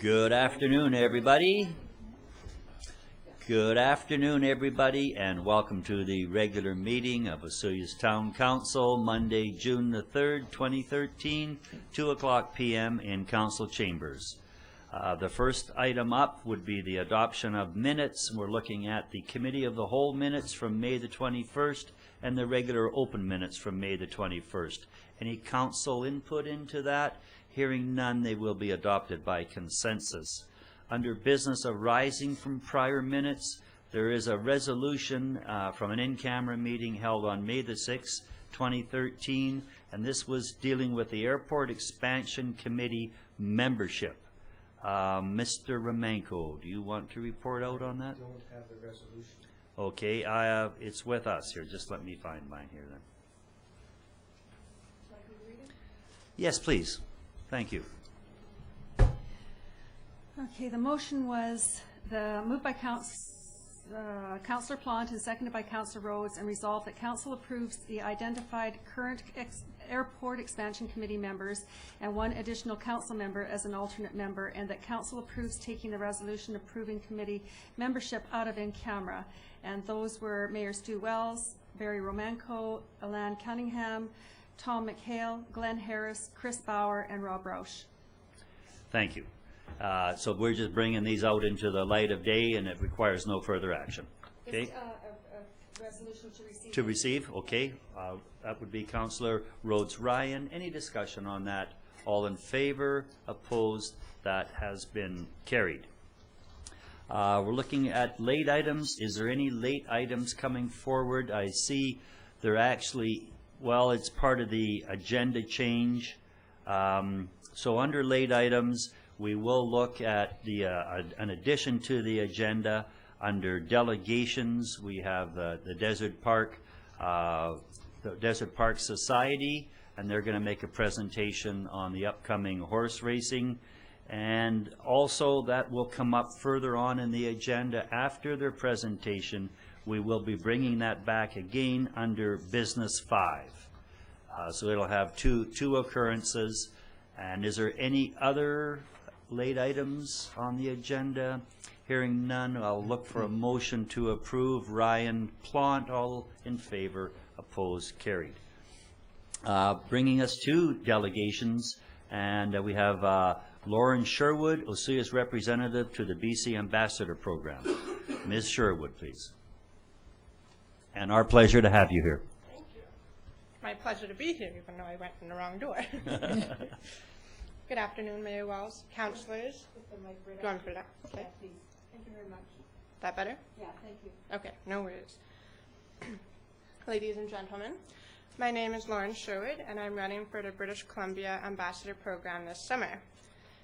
Good afternoon, everybody. Good afternoon, everybody, and welcome to the regular meeting of Osoyoos Town Council, Monday, June the 3rd, 2013, 2:00 p.m. in Council Chambers. The first item up would be the adoption of minutes. We're looking at the Committee of the Whole minutes from May the 21st and the regular open minutes from May the 21st. Any council input into that? Hearing none, they will be adopted by consensus. Under business arising from prior minutes, there is a resolution from an in-camera meeting held on May the 6th, 2013, and this was dealing with the Airport Expansion Committee membership. Mr. Romanko, do you want to report out on that? I don't have the resolution. Okay, it's with us here. Just let me find mine here then. Shall I read it? Yes, please. Thank you. Okay, the motion was moved by Councillor Plant and seconded by Councillor Rhodes, and resolved that Council approves the identified current Airport Expansion Committee members and one additional council member as an alternate member, and that Council approves taking the resolution approving committee membership out of in camera. And those were Mayor Stu Wells, Barry Romanko, Alan Cunningham, Tom McHale, Glenn Harris, Chris Bauer, and Rob Roush. Thank you. So we're just bringing these out into the light of day, and it requires no further action. Okay. A resolution to receive. To receive, okay. That would be Councillor Rhodes Ryan. Any discussion on that? All in favor? Opposed? That has been carried. We're looking at late items. Is there any late items coming forward? I see they're actually, well, it's part of the agenda change. So under late items, we will look at the an addition to the agenda. Under delegations, we have the Desert Park Society, and they're going to make a presentation on the upcoming horse racing. And also that will come up further on in the agenda after their presentation. We will be bringing that back again under Business 5. So it'll have two occurrences. And is there any other late items on the agenda? Hearing none, I'll look for a motion to approve. Ryan Plant, all in favor, opposed, carried. Bringing us to delegations, and we have Lauren Sherwood, Osoyoos representative to the BC Ambassador Program. Ms. Sherwood, please. And our pleasure to have you here. Thank you. My pleasure to be here, even though I went in the wrong door. Good afternoon, Mayor Wells, councillors. Do you want me to put it up? Okay. Yeah, please. Thank you very much. That better? Yeah, thank you. Okay, no worries. Ladies and gentlemen, my name is Lauren Sherwood, and I'm running for the British Columbia Ambassador Program this summer.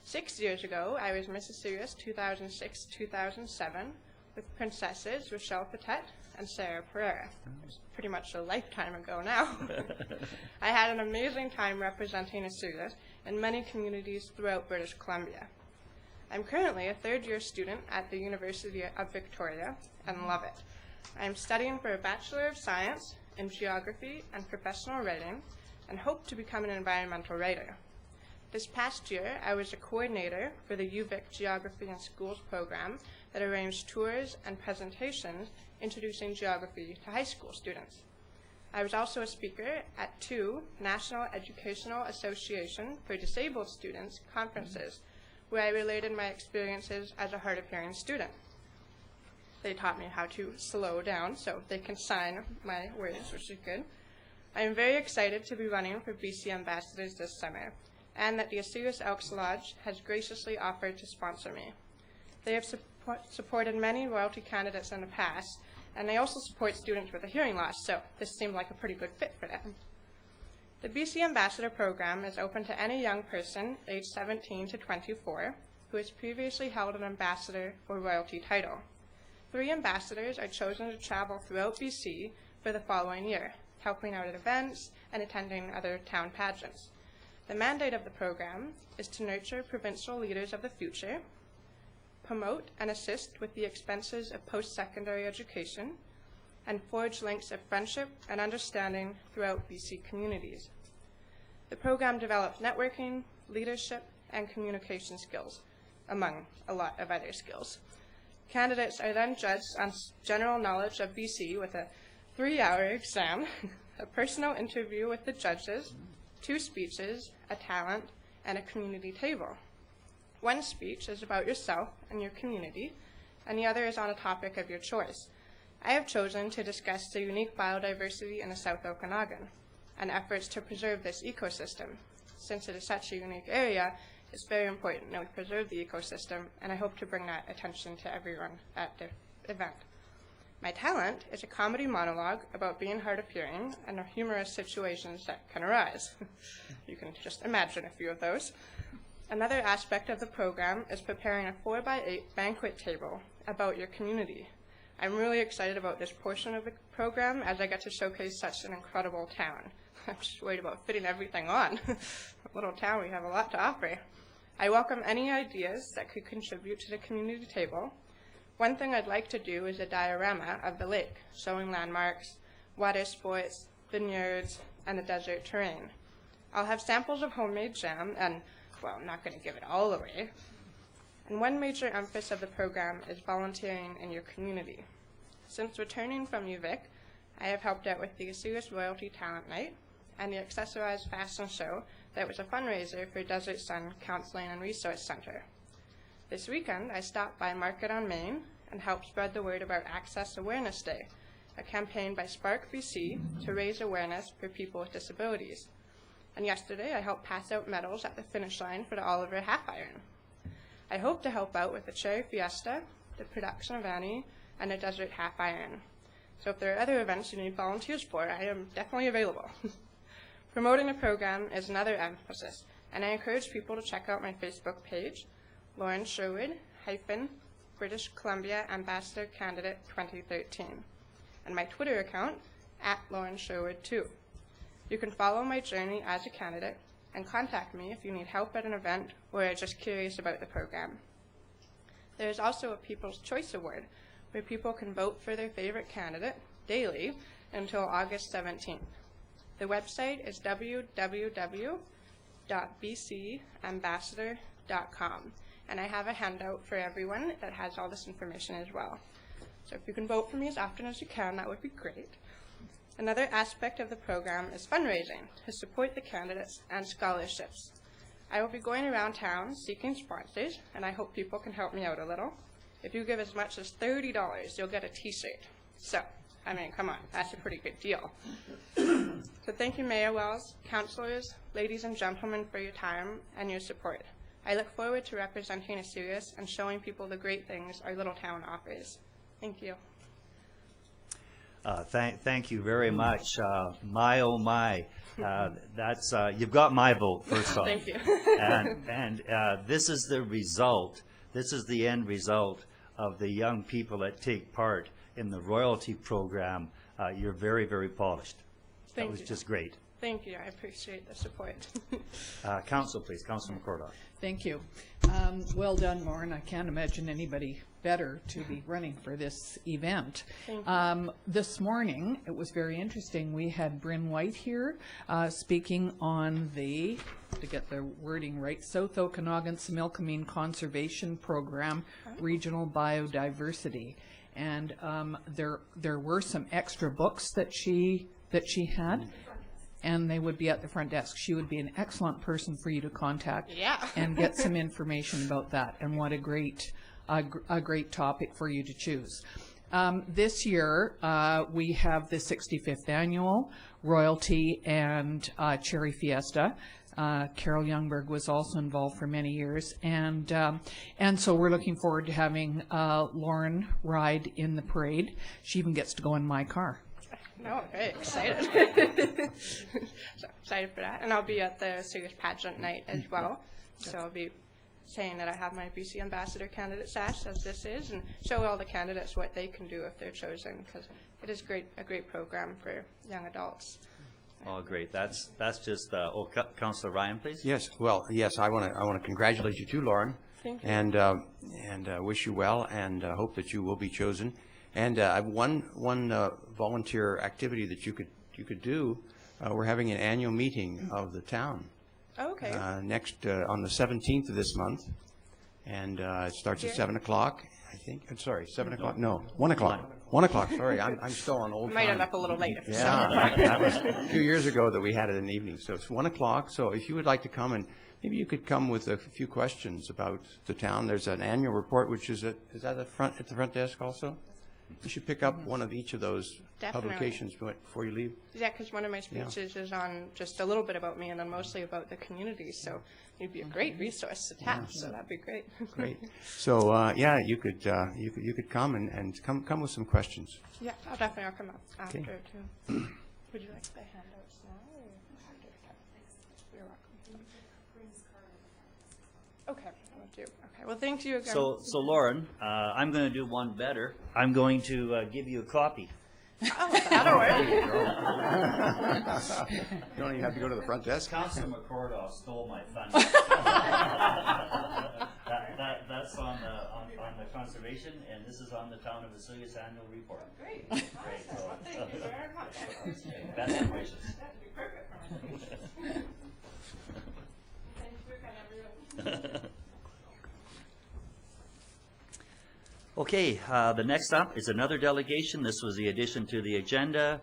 6 years ago, I was Miss Osoyoos 2006-2007 with Princesses Rochelle Patet and Sarah Pereira. It's pretty much a lifetime ago now. I had an amazing time representing Osoyoos in many communities throughout British Columbia. I'm currently a third-year student at the University of Victoria and love it. I'm studying for a Bachelor of Science in Geography and Professional Writing and hope to become an environmental writer. This past year, I was a coordinator for the UVic Geography in Schools program that arranged tours and presentations introducing geography to high school students. I was also a speaker at 2 National Educational Association for Disabled Students conferences, where I related my experiences as a hard-of-hearing student. They taught me how to slow down so they can sign my words, which is good. I am very excited to be running for BC Ambassadors this summer, and that the Osoyoos Elks Lodge has graciously offered to sponsor me. They have supported many royalty candidates in the past, and they also support students with a hearing loss, so this seemed like a pretty good fit for them. The BC Ambassador Program is open to any young person aged 17 to 24 who has previously held an ambassador or royalty title. 3 ambassadors are chosen to travel throughout BC for the following year, helping out at events and attending other town pageants. The mandate of the program is to nurture provincial leaders of the future, promote and assist with the expenses of post-secondary education, and forge links of friendship and understanding throughout BC communities. The program develops networking, leadership, and communication skills, among a lot of other skills. Candidates are then judged on general knowledge of BC with a 3-hour exam, a personal interview with the judges, 2 speeches, a talent, and a community table. One speech is about yourself and your community, and the other is on a topic of your choice. I have chosen to discuss the unique biodiversity in the South Okanagan and efforts to preserve this ecosystem. Since it is such a unique area, it's very important that we preserve the ecosystem, and I hope to bring that attention to everyone at the event. My talent is a comedy monologue about being hard of hearing and the humorous situations that can arise. You can just imagine a few of those. Another aspect of the program is preparing a 4x8 banquet table about your community. I'm really excited about this portion of the program as I get to showcase such an incredible town. I'm just worried about fitting everything on. A little town, we have a lot to offer. I welcome any ideas that could contribute to the community table. One thing I'd like to do is a diorama of the lake, showing landmarks, water sports, vineyards, and the desert terrain. I'll have samples of homemade jam and, well, I'm not going to give it all away. And one major emphasis of the program is volunteering in your community. Since returning from UVic, I have helped out with the Osoyoos Royalty Talent Night and the accessorized fashion show that was a fundraiser for Desert Sun Counseling and Resource Center. This weekend, I stopped by Market on Main and helped spread the word about Access Awareness Day, a campaign by Spark BC to raise awareness for people with disabilities. And yesterday, I helped pass out medals at the finish line for the Oliver Half Iron. I hope to help out with the Cherry Fiesta, the production of Annie, and the Desert Half Iron. So if there are other events you need volunteers for, I am definitely available. Promoting the program is another emphasis, and I encourage people to check out my Facebook page, Lauren Sherwood, British Columbia Ambassador Candidate 2013, and my Twitter account, @LaurenSherwood2. You can follow my journey as a candidate and contact me if you need help at an event or are just curious about the program. There is also a People's Choice Award, where people can vote for their favorite candidate daily until August 17th. The website is www.bcambassador.com. And I have a handout for everyone that has all this information as well. So if you can vote for me as often as you can, that would be great. Another aspect of the program is fundraising to support the candidates and scholarships. I will be going around town seeking sponsors, and I hope people can help me out a little. If you give as much as $30, you'll get a t-shirt. So, I mean, come on, that's a pretty good deal. So thank you, Mayor Wells, councilors, ladies and gentlemen, for your time and your support. I look forward to representing Osoyoos and showing people the great things our little town offers. Thank you. Thank you very much. My, oh my, that's you've got my vote, first off. Thank you. and this is the result. This is the end result of the young people that take part in the royalty program. You're very, very polished. Thank you. That was just great. Thank you. I appreciate the support. Council, please. Councilman McCordock. Thank you. Well done, Lauren. I can't imagine anybody better to be running for this event. Thank you. This morning, it was very interesting. We had Bryn White here speaking on the, to get the wording right, South Okanagan Similkameen Conservation Program, Regional Biodiversity. And there were some extra books that she had. And they would be at the front desk. She would be an excellent person for you to contact and get some information about that. And what a great topic for you to choose. This year, we have the 65th annual Royalty and Cherry Fiesta. Carol Youngberg was also involved for many years, and so we're looking forward to having Lauren ride in the parade. She even gets to go in my car. No, I'm very excited. So excited for that. And I'll be at the Osoyoos pageant night as well. So I'll be saying that I have my BC Ambassador candidate sash, as this is, and show all the candidates what they can do if they're chosen, because it is a great program for young adults. Oh, great. That's just, Councilor Ryan, please. Yes. Well, yes, I want to congratulate you too, Lauren. Thank you. And wish you well, and hope that you will be chosen. And I have one volunteer activity that you could do. We're having an annual meeting of the town. Okay. Next on the 17th of this month, And it starts at 7 o'clock, I think. I'm sorry, 7 o'clock? No, 1 o'clock. 1 o'clock, sorry, I'm still on old Might end time. up a little late. Yeah, that was a few years ago that we had it in the evening. So it's 1 o'clock. So if you would like to come, and maybe you could come with a few questions about the town. There's an annual report, which is at the front desk also? You should pick up one of each of those Definitely. publications before you leave. Yeah, because one of my speeches is on just a little bit about me and then mostly about the community. So you'd be a great resource to tap. So that'd be great. Great. So yeah, you could come and come with some questions. Yeah, I'll come up after Okay. too. Would you like the handouts now or after? You're welcome. Okay, I'll do. Okay, well, thank you again. So Lauren, I'm going to do one better. I'm going to give you a copy. Oh, that'll work. You don't even have to go to the front desk. Councilor McCordaw stole my thunder. That's on the conservation, and this is on the Town of Osoyoos annual report. Great. So, Thank you very much. best wishes. That'd be perfect for my Thank you again, everyone. Okay, the next up is another delegation. This was the addition to the agenda.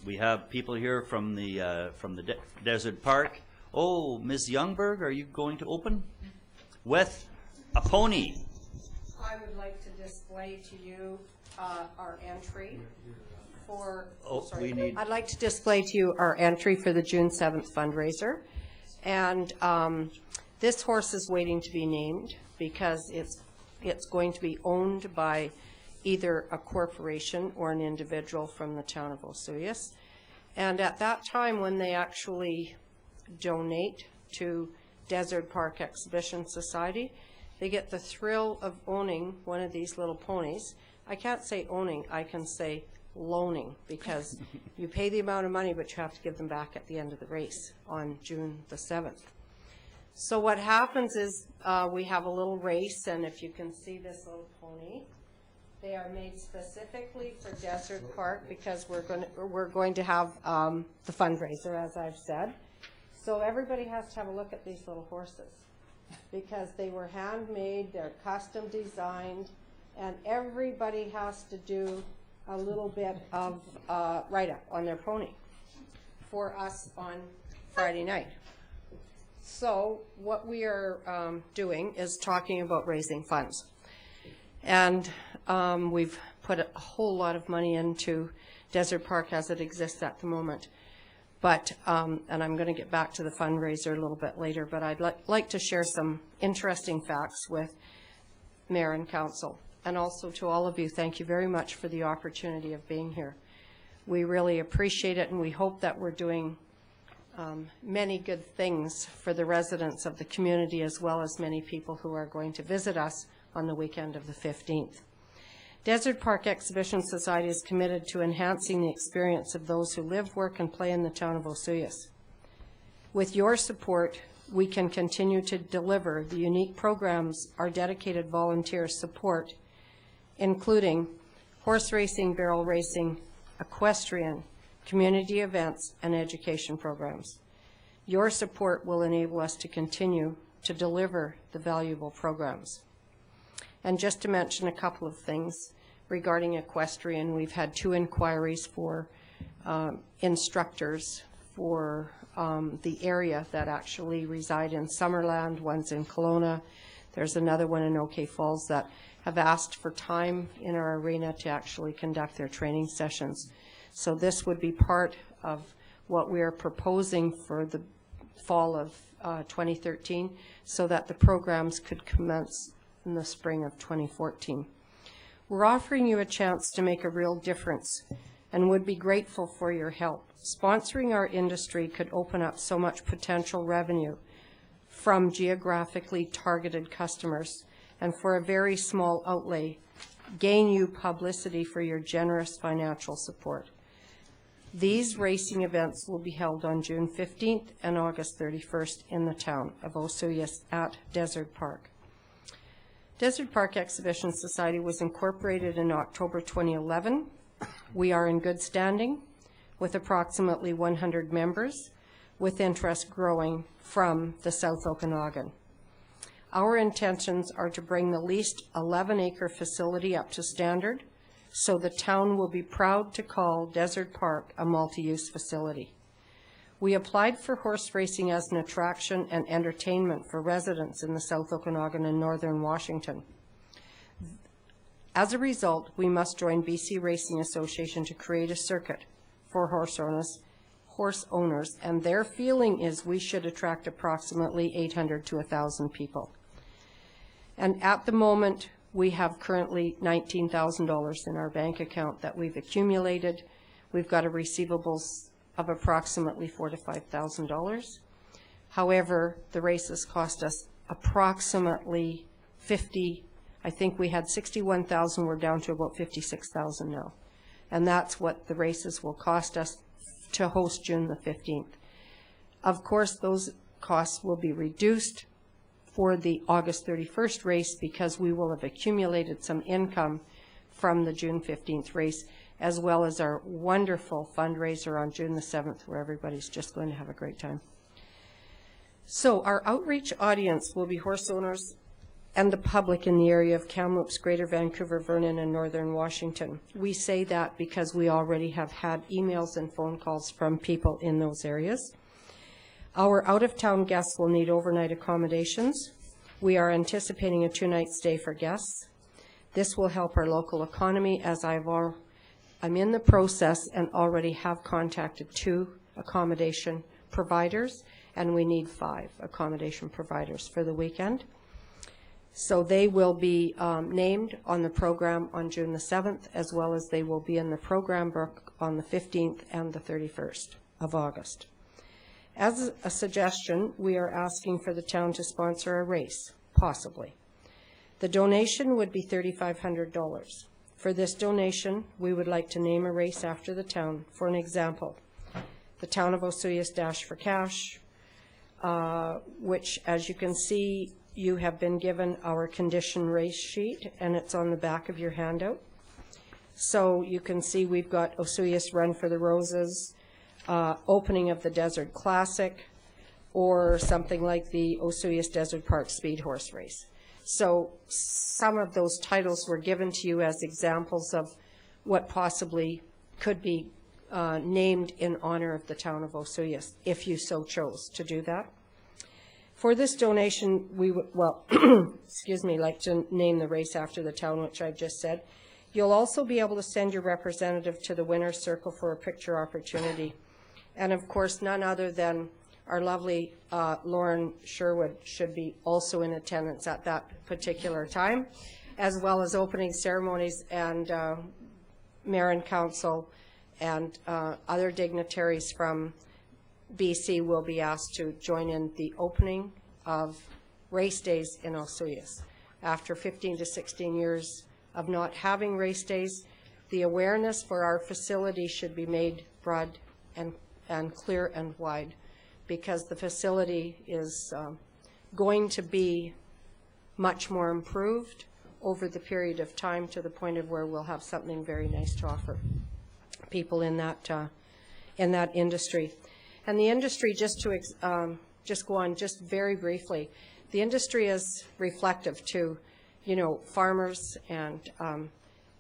We have people here from the Desert Park. Oh, Ms. Youngberg, are you going to open with a pony? I would like to display to you our entry for. Oh, we need. I'd like to display to you our entry for the June 7th fundraiser, and this horse is waiting to be named because it's going to be owned by either a corporation or an individual from the town of Osoyoos. And at that time, when they actually donate to Desert Park Exhibition Society, they get the thrill of owning one of these little ponies. I can't say owning, I can say loaning, because you pay the amount of money, but you have to give them back at the end of the race on June the 7th. So what happens is we have a little race, and if you can see this little pony, they are made specifically for Desert Park because we're going to have the fundraiser, as I've said. So everybody has to have a look at these little horses because they were handmade, they're custom designed, and everybody has to do a little bit of write-up on their pony for us on Friday night. So what we are doing is talking about raising funds. And we've put a whole lot of money into Desert Park as it exists at the moment. But, and I'm going to get back to the fundraiser a little bit later, but I'd like to share some interesting facts with Mayor and Council. And also to all of you, thank you very much for the opportunity of being here. We really appreciate it, and we hope that we're doing many good things for the residents of the community, as well as many people who are going to visit us on the weekend of the 15th. Desert Park Exhibition Society is committed to enhancing the experience of those who live, work, and play in the town of Osoyoos. With your support, we can continue to deliver the unique programs our dedicated volunteers support, including horse racing, barrel racing, equestrian, community events, and education programs. Your support will enable us to continue to deliver the valuable programs. And just to mention a couple of things regarding equestrian, we've had 2 inquiries for instructors for the area that actually reside in Summerland. One's in Kelowna. There's another one in OK Falls that have asked for time in our arena to actually conduct their training sessions. So this would be part of what we are proposing for the fall of 2013 so that the programs could commence in the spring of 2014. We're offering you a chance to make a real difference and would be grateful for your help. Sponsoring our industry could open up so much potential revenue from geographically targeted customers, and for a very small outlay, gain you publicity for your generous financial support. These racing events will be held on June 15th and August 31st in the town of Osoyoos at Desert Park. Desert Park Exhibition Society was incorporated in October 2011. We are in good standing with approximately 100 members, with interest growing from the South Okanagan. Our intentions are to bring the least 11-acre facility up to standard, so the town will be proud to call Desert Park a multi-use facility. We applied for horse racing as an attraction and entertainment for residents in the South Okanagan and Northern Washington. As a result, we must join BC Racing Association to create a circuit for horse owners, and their feeling is we should attract approximately 800 to 1,000 people. And at the moment, we have currently $19,000 in our bank account that we've accumulated. We've got a receivables of approximately $4,000 to $5,000. However, the races cost us approximately I think we had 61,000, we're down to about 56,000 now. And that's what the races will cost us to host June the 15th. Of course, those costs will be reduced for the August 31st race because we will have accumulated some income from the June 15th race, as well as our wonderful fundraiser on June the 7th, where everybody's just going to have a great time. So our outreach audience will be horse owners and the public in the area of Kamloops, Greater Vancouver, Vernon, and Northern Washington. We say that because we already have had emails and phone calls from people in those areas. Our out-of-town guests will need overnight accommodations. We are anticipating a 2-night stay for guests. This will help our local economy, as I'm in the process and already have contacted 2 accommodation providers, and we need 5 accommodation providers for the weekend. So they will be named on the program on June the 7th, as well as they will be in the program book on the 15th and the 31st of August. As a suggestion, we are asking for the town to sponsor a race, possibly. The donation would be $3,500. For this donation, we would like to name a race after the town. For an example, the town of Osoyoos Dash for Cash, which, as you can see, you have been given our condition race sheet, and it's on the back of your handout. So you can see we've got Osoyoos Run for the Roses, opening of the Desert Classic, or something like the Osoyoos Desert Park Speed Horse Race. So some of those titles were given to you as examples of what possibly could be named in honor of the town of Osoyoos, if you so chose to do that. For this donation, we would, like to name the race after the town, which I've just said. You'll also be able to send your representative to the winner's circle for a picture opportunity. And of course, none other than our lovely Lauren Sherwood should be also in attendance at that particular time, as well as opening ceremonies, and Mayor and Council and other dignitaries from BC will be asked to join in the opening of race days in Osoyoos. After 15 to 16 years of not having race days, the awareness for our facility should be made broad and clear and wide, because the facility is going to be much more improved over the period of time, to the point of where we'll have something very nice to offer people in that industry. And the industry, just to go on just very briefly, the industry is reflective to, farmers and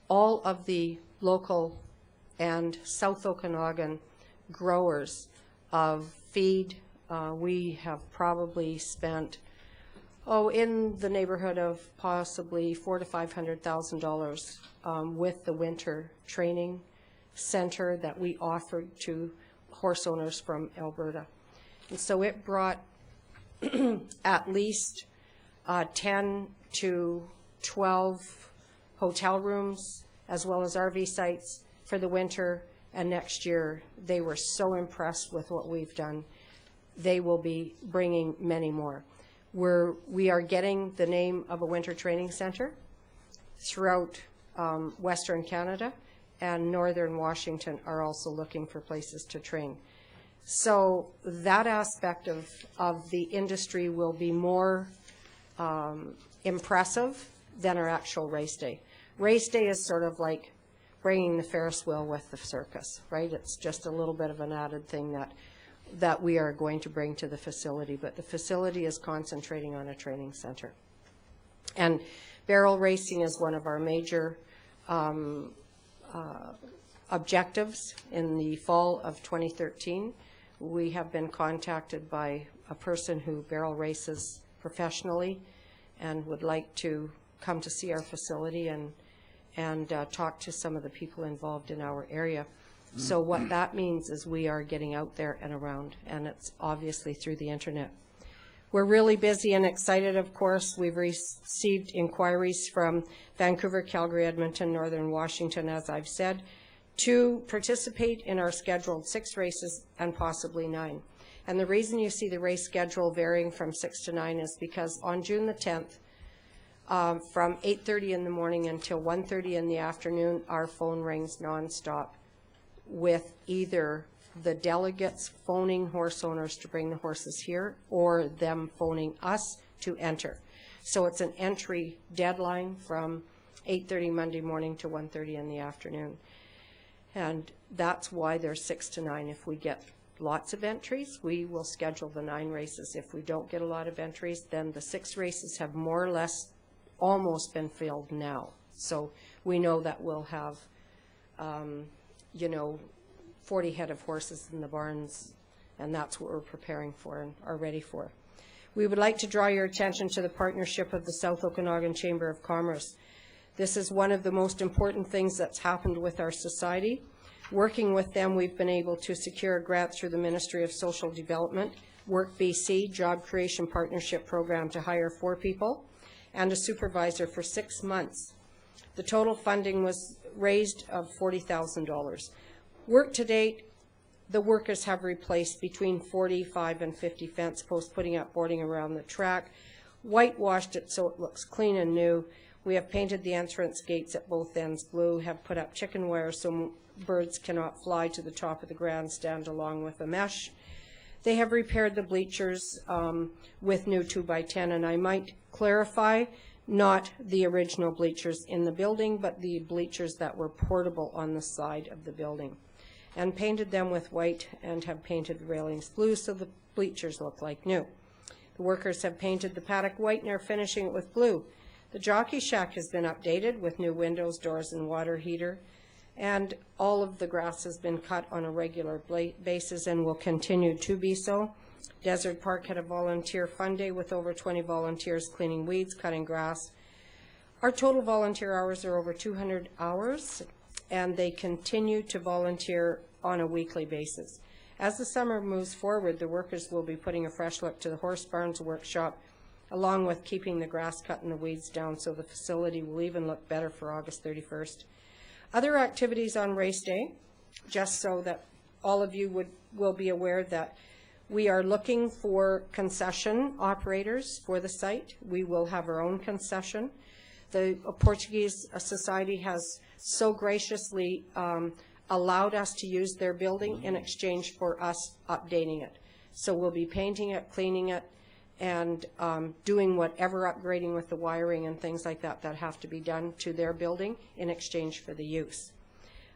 all of the local and South Okanagan growers of feed. We have probably spent, in the neighborhood of possibly $400,000 to $500,000 with the winter training center that we offered to horse owners from Alberta. And so it brought at least 10 to 12 hotel rooms, as well as RV sites for the winter. And next year, they were so impressed with what we've done. They will be bringing many more. We are getting the name of a winter training center throughout Western Canada, and Northern Washington are also looking for places to train. So that aspect of the industry will be more impressive than our actual race day. Race day is sort of like bringing the Ferris wheel with the circus, right? It's just a little bit of an added thing that that we are going to bring to the facility, but the facility is concentrating on a training center. And barrel racing is one of our major objectives. In the fall of 2013, we have been contacted by a person who barrel races professionally and would like to come to see our facility and talk to some of the people involved in our area. So what that means is we are getting out there and around, and it's obviously through the internet. We're really busy and excited, of course. We've received inquiries from Vancouver, Calgary, Edmonton, Northern Washington, as I've said, to participate in our scheduled 6 races and possibly 9. And the reason you see the race schedule varying from 6 to 9 is because on June the 10th, from 8:30 in the morning until 1:30 in the afternoon, our phone rings nonstop with either the delegates phoning horse owners to bring the horses here or them phoning us to enter. So it's an entry deadline from 8:30 Monday morning to 1:30 in the afternoon. And that's why there's 6 to 9. If we get lots of entries, we will schedule the 9 races. If we don't get a lot of entries, then the 6 races have more or less almost been filled now. So we know that we'll have, 40 head of horses in the barns, and that's what we're preparing for and are ready for. We would like to draw your attention to the partnership of the South Okanagan Chamber of Commerce. This is one of the most important things that's happened with our society. Working with them, we've been able to secure a grant through the Ministry of Social Development, Work BC, Job Creation Partnership Program to hire 4 people, and a supervisor for 6 months. The total funding was raised of $40,000. Work to date, the workers have replaced between 45 and 50 fence posts, putting up boarding around the track, whitewashed it so it looks clean and new. We have painted the entrance gates at both ends blue, have put up chicken wire so birds cannot fly to the top of the grandstand along with a mesh. They have repaired the bleachers with new 2x10, and I might clarify, not the original bleachers in the building, but the bleachers that were portable on the side of the building, and painted them with white and have painted the railings blue so the bleachers look like new. The workers have painted the paddock white and are finishing it with blue. The jockey shack has been updated with new windows, doors, and water heater, and all of the grass has been cut on a regular basis and will continue to be so. Desert Park had a volunteer fun day with over 20 volunteers cleaning weeds, cutting grass. Our total volunteer hours are over 200 hours, and they continue to volunteer on a weekly basis. As the summer moves forward, the workers will be putting a fresh look to the horse barns workshop, along with keeping the grass cut and the weeds down, so the facility will even look better for August 31st. Other activities on race day, just so that all of you will be aware that we are looking for concession operators for the site. We will have our own concession. The Portuguese Society has so graciously allowed us to use their building in exchange for us updating it. So we'll be painting it, cleaning it, and doing whatever upgrading with the wiring and things like that that have to be done to their building in exchange for the use.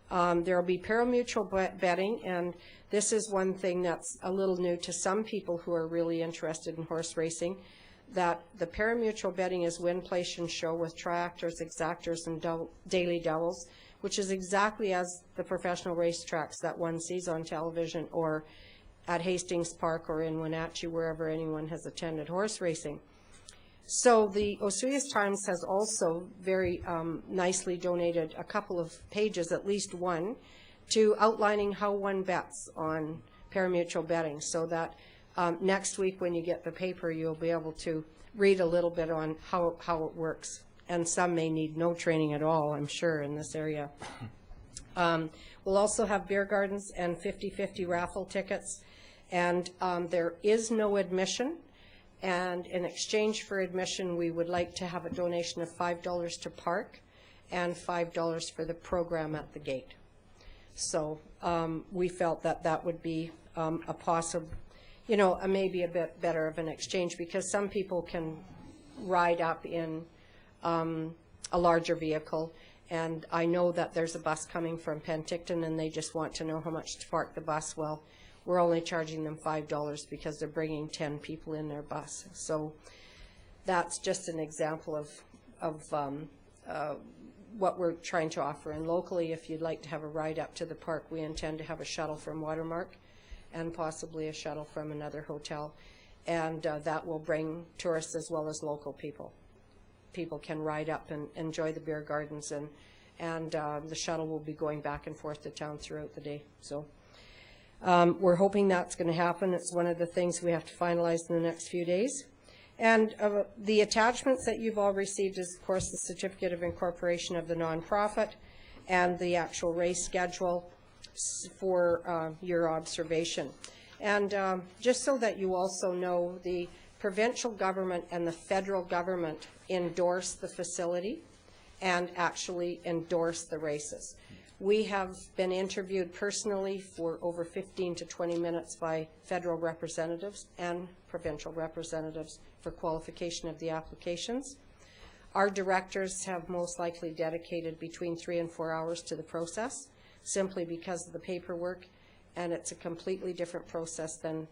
There will be pari-mutuel betting, and this is one thing that's a little new to some people who are really interested in horse racing, that the pari-mutuel betting is win, place, and show with triactors, exactors, and daily doubles, which is exactly as the professional racetracks that one sees on television or at Hastings Park or in Wenatchee, wherever anyone has attended horse racing. So the Osoyoos Times has also very nicely donated a couple of pages, at least one, to outlining how one bets on pari-mutuel betting, so that next week when you get the paper, you'll be able to read a little bit on how it works. And some may need no training at all, I'm sure, in this area. We'll also have beer gardens and 50-50 raffle tickets, and there is no admission. And in exchange for admission, we would like to have a donation of $5 to park and $5 for the program at the gate. So we felt that that would be a possible, maybe a bit better of an exchange, because some people can ride up in a larger vehicle. And I know that there's a bus coming from Penticton, and they just want to know how much to park the bus. Well, we're only charging them $5 because they're bringing 10 people in their bus. So that's just an example of what we're trying to offer. And locally, if you'd like to have a ride up to the park, we intend to have a shuttle from Watermark and possibly a shuttle from another hotel. And that will bring tourists as well as local people. People can ride up and enjoy the beer gardens, and the shuttle will be going back and forth to town throughout the day. So we're hoping that's going to happen. It's one of the things we have to finalize in the next few days. And the attachments that you've all received is, of course, the certificate of incorporation of the nonprofit and the actual race schedule for your observation. And just so that you also know, the provincial government and the federal government endorse the facility and actually endorse the races. We have been interviewed personally for over 15 to 20 minutes by federal representatives and provincial representatives for qualification of the applications. Our directors have most likely dedicated between 3 and 4 hours to the process, simply because of the paperwork, and it's a completely different process than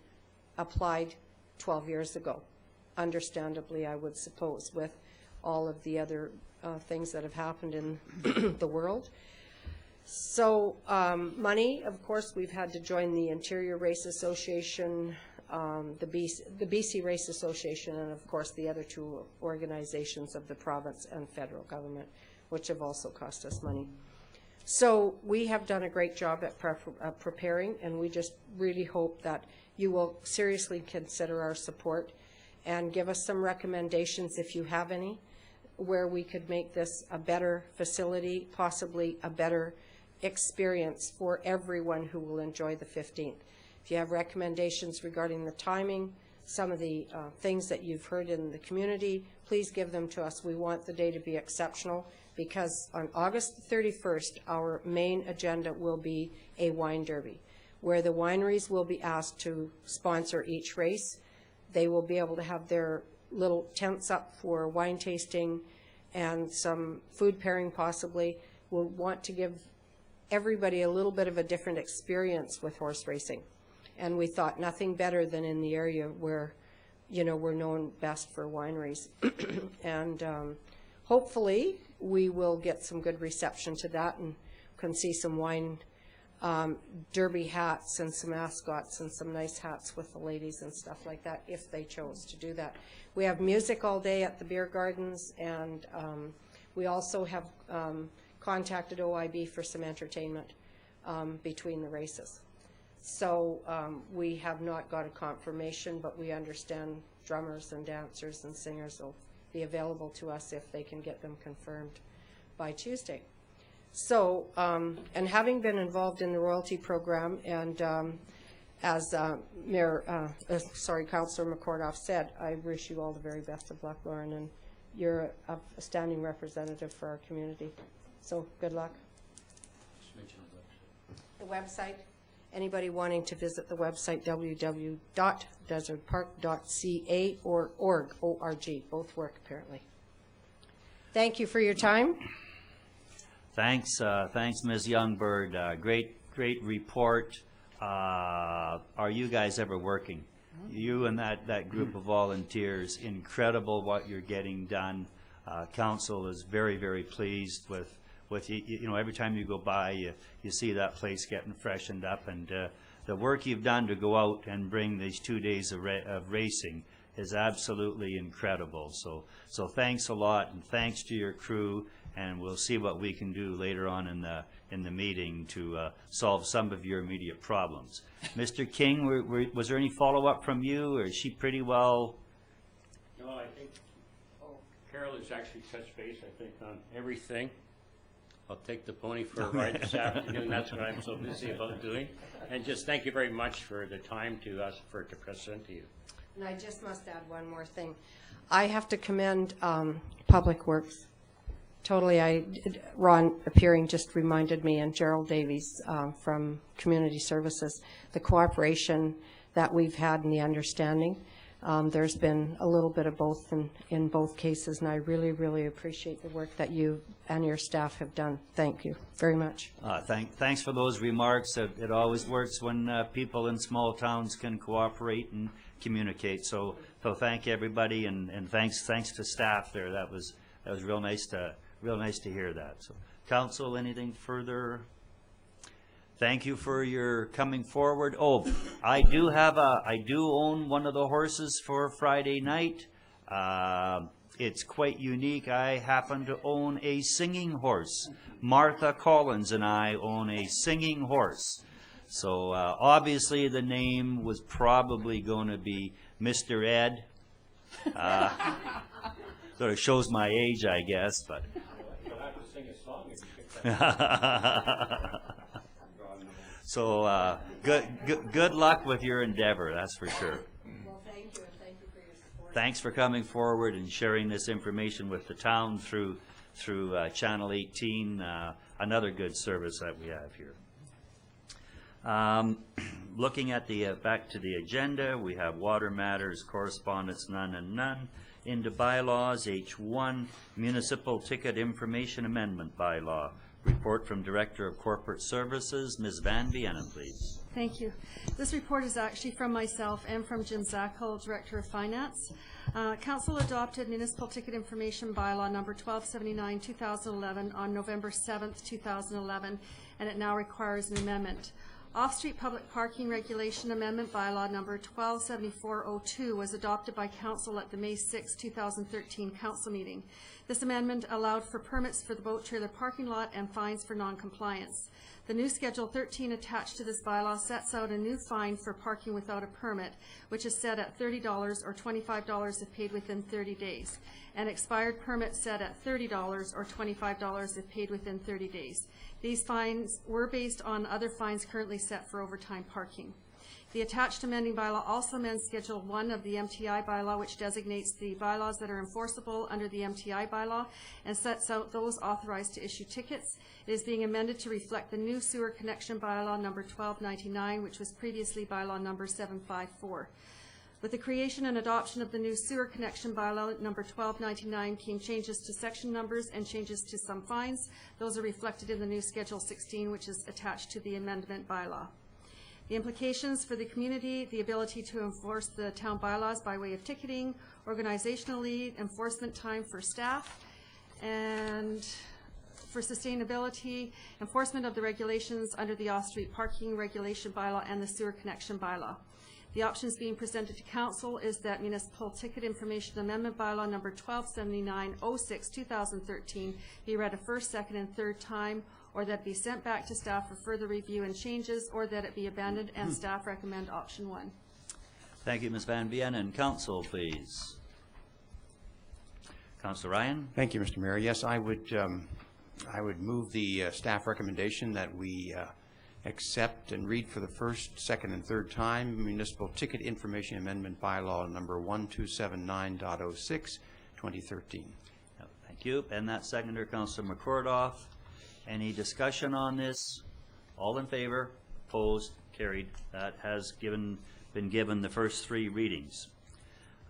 applied 12 years ago. Understandably, I would suppose, with all of the other things that have happened in the world. So money, of course, we've had to join the Interior Race Association, the BC Race Association, and of course the other two organizations of the province and federal government, which have also cost us money. So we have done a great job at preparing, and we just really hope that you will seriously consider our support and give us some recommendations, if you have any, where we could make this a better facility, possibly a better experience for everyone who will enjoy the 15th. If you have recommendations regarding the timing, some of the things that you've heard in the community, please give them to us. We want the day to be exceptional, because on August 31st, our main agenda will be a wine derby, where the wineries will be asked to sponsor each race. They will be able to have their little tents up for wine tasting and some food pairing possibly. We'll want to give everybody a little bit of a different experience with horse racing. And we thought nothing better than in the area where, you know, we're known best for wineries. And hopefully we will get some good reception to that and can see some wine derby hats and some mascots and some nice hats with the ladies and stuff like that, if they chose to do that. We have music all day at the beer gardens, and we also have contacted OIB for some entertainment between the races. So we have not got a confirmation, but we understand drummers and dancers and singers will be available to us if they can get them confirmed by Tuesday. So, and having been involved in the royalty program, and as Councillor McCordoff said, I wish you all the very best of luck, Lauren, and you're a standing representative for our community. So, good luck. The website, anybody wanting to visit the website, www.desertpark.ca or org, O-R-G, both work apparently. Thank you for your time. Thanks, Ms. Youngberg. Great report. Are you guys ever working? You and that group of volunteers, incredible what you're getting done. Council is very, very pleased with you know, every time you go by, you see that place getting freshened up, and the work you've done to go out and bring these 2 days of racing is absolutely incredible. So thanks a lot, and thanks to your crew. And we'll see what we can do later on in the meeting to solve some of your immediate problems. Mr. King, was there any follow-up from you, or is she pretty well? No, I think Carol has actually touched base, I think, on everything. I'll take the pony for a ride this afternoon. That's what I'm so busy about doing. And just thank you very much for the time to present to you. And I just must add one more thing. I have to commend Public Works. Totally, Ron appearing just reminded me, and Gerald Davies from Community Services, the cooperation that we've had and the understanding. There's been a little bit of both in both cases, and I really, really appreciate the work that you and your staff have done. Thank you very much. Thanks for those remarks. It always works when people in small towns can cooperate and communicate. So thank everybody, and thanks to staff there. That was real nice to hear that. So, council, anything further? Thank you for your coming forward. Oh, I do own one of the horses for Friday night. It's quite unique. I happen to own a singing horse. Martha Collins and I own a singing horse. So obviously the name was probably going to be Mr. Ed. Sort of shows my age, I guess, but. You'll have to sing a song if you pick that. So good luck with your endeavor, that's for sure. Well, thank you, and thank you for your support. Thanks for coming forward and sharing this information with the town through Channel 18, another good service that we have here. Looking at back to the agenda, we have water matters, correspondence, none and none. Into bylaws, H1, Municipal Ticket Information Amendment Bylaw. Report from Director of Corporate Services, Ms. Van Vienen, please. Thank you. This report is actually from myself and from Jim Zackel, Director of Finance. Council adopted Municipal Ticket Information Bylaw number 1279-2011 on November 7th, 2011, and it now requires an amendment. Off-street public parking regulation amendment bylaw number 127402 was adopted by Council at the May 6, 2013 Council meeting. This amendment allowed for permits for the boat trailer parking lot and fines for non-compliance. The new Schedule 13 attached to this bylaw sets out a new fine for parking without a permit, which is set at $30 or $25 if paid within 30 days. An expired permit set at $30 or $25 if paid within 30 days. These fines were based on other fines currently set for overtime parking. The attached amending bylaw also amends Schedule 1 of the MTI bylaw, which designates the bylaws that are enforceable under the MTI bylaw and sets out those authorized to issue tickets. It is being amended to reflect the new sewer connection bylaw number 1299, which was previously bylaw number 754. With the creation and adoption of the new sewer connection bylaw number 1299 came changes to section numbers and changes to some fines. Those are reflected in the new Schedule 16, which is attached to the amendment bylaw. The implications for the community, the ability to enforce the town bylaws by way of ticketing, organizational lead, enforcement time for staff, and for sustainability, enforcement of the regulations under the off-street parking regulation bylaw and the sewer connection bylaw. The options being presented to Council is that Municipal Ticket Information Amendment Bylaw number 1279-06-2013 be read a first, second, and third time, or that it be sent back to staff for further review and changes, or that it be abandoned, and staff recommend option 1. Thank you, Ms. Van Vienen. Council, please. Councilor Ryan? Thank you, Mr. Mayor. Yes, I would move the staff recommendation that we accept and read for the first, second, and third time Municipal Ticket Information Amendment Bylaw number 1279.06, 2013. Thank you. And that seconder, Councilor McCordoff. Any discussion on this? All in favor? Opposed? Carried. That has been given the first 3 readings.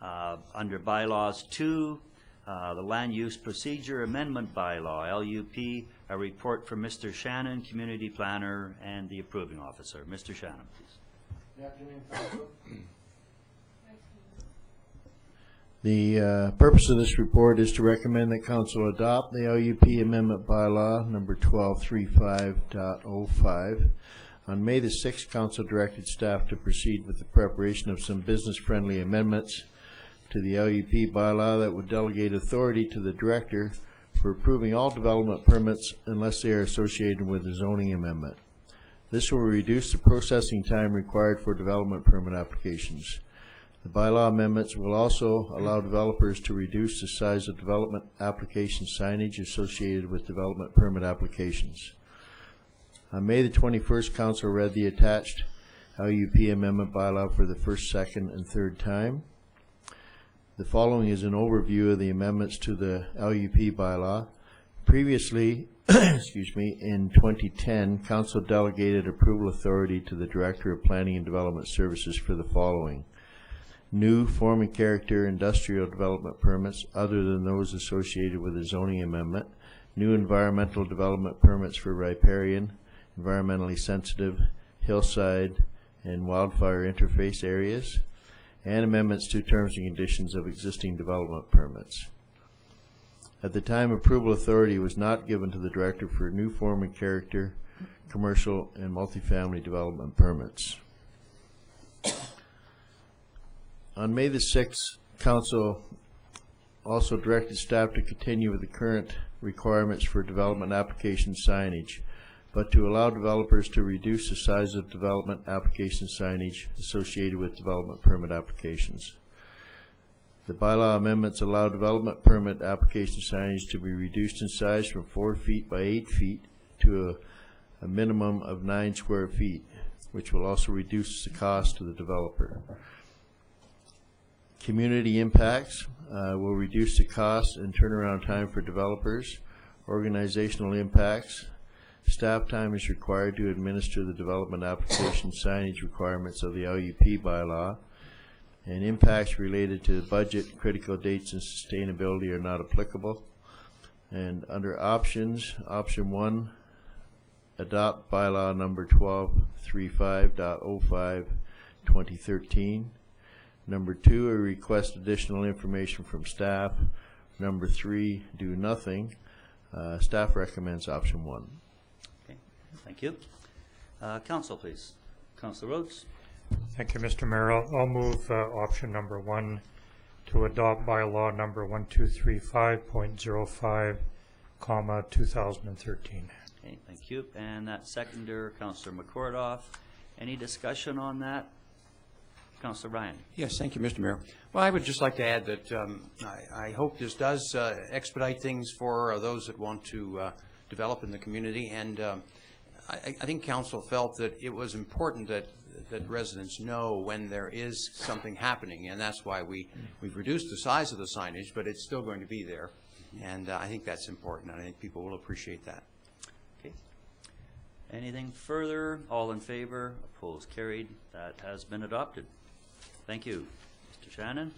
Under Bylaws 2, the Land Use Procedure Amendment Bylaw, LUP, a report from Mr. Shannon, Community Planner, and the Approving Officer. Mr. Shannon, please. Good afternoon, Council. The purpose of this report is to recommend that Council adopt the LUP Amendment Bylaw number 1235.05. On May the 6th, Council directed staff to proceed with the preparation of some business-friendly amendments to the LUP bylaw that would delegate authority to the Director for approving all development permits unless they are associated with a zoning amendment. This will reduce the processing time required for development permit applications. The bylaw amendments will also allow developers to reduce the size of development application signage associated with development permit applications. On May the 21st, Council read the attached LUP amendment bylaw for the first, second, and third time. The following is an overview of the amendments to the LUP bylaw. Previously, in 2010, Council delegated approval authority to the Director of Planning and Development Services for the following: new form and character industrial development permits other than those associated with a zoning amendment, new environmental development permits for riparian, environmentally sensitive, hillside, and wildfire interface areas, and amendments to terms and conditions of existing development permits. At the time, approval authority was not given to the director for new form and character, commercial, and multifamily development permits. On May the 6th, Council also directed staff to continue with the current requirements for development application signage, but to allow developers to reduce the size of development application signage associated with development permit applications. The bylaw amendments allow development permit application signage to be reduced in size from 4 feet by 8 feet to a minimum of 9 square feet, which will also reduce the cost to the developer. Community impacts will reduce the cost and turnaround time for developers. Organizational impacts. Staff time is required to administer the development application signage requirements of the LUP bylaw, and impacts related to the budget, critical dates, and sustainability are not applicable. And under options, option 1, adopt bylaw number 1235.05 2013. Number 2, request additional information from staff. Number 3, do nothing. Staff recommends option 1. Okay, thank you. Council, please. Councilor Rhodes. Thank you, Mr. Mayor. I'll move option number 1 to adopt bylaw number 1235.05, 2013. Okay, thank you. And that seconder, Councilor McCordoff. Any discussion on that? Councilor Ryan. Yes, thank you, Mr. Mayor. Well, I would just like to add that I hope this does expedite things for those that want to develop in the community. And I think Council felt that it was important that residents know when there is something happening, and that's why we've reduced the size of the signage, but it's still going to be there. And I think that's important, and I think people will appreciate that. Okay. Anything further? All in favor? Opposed? Carried. That has been adopted. Thank you, Mr. Shannon.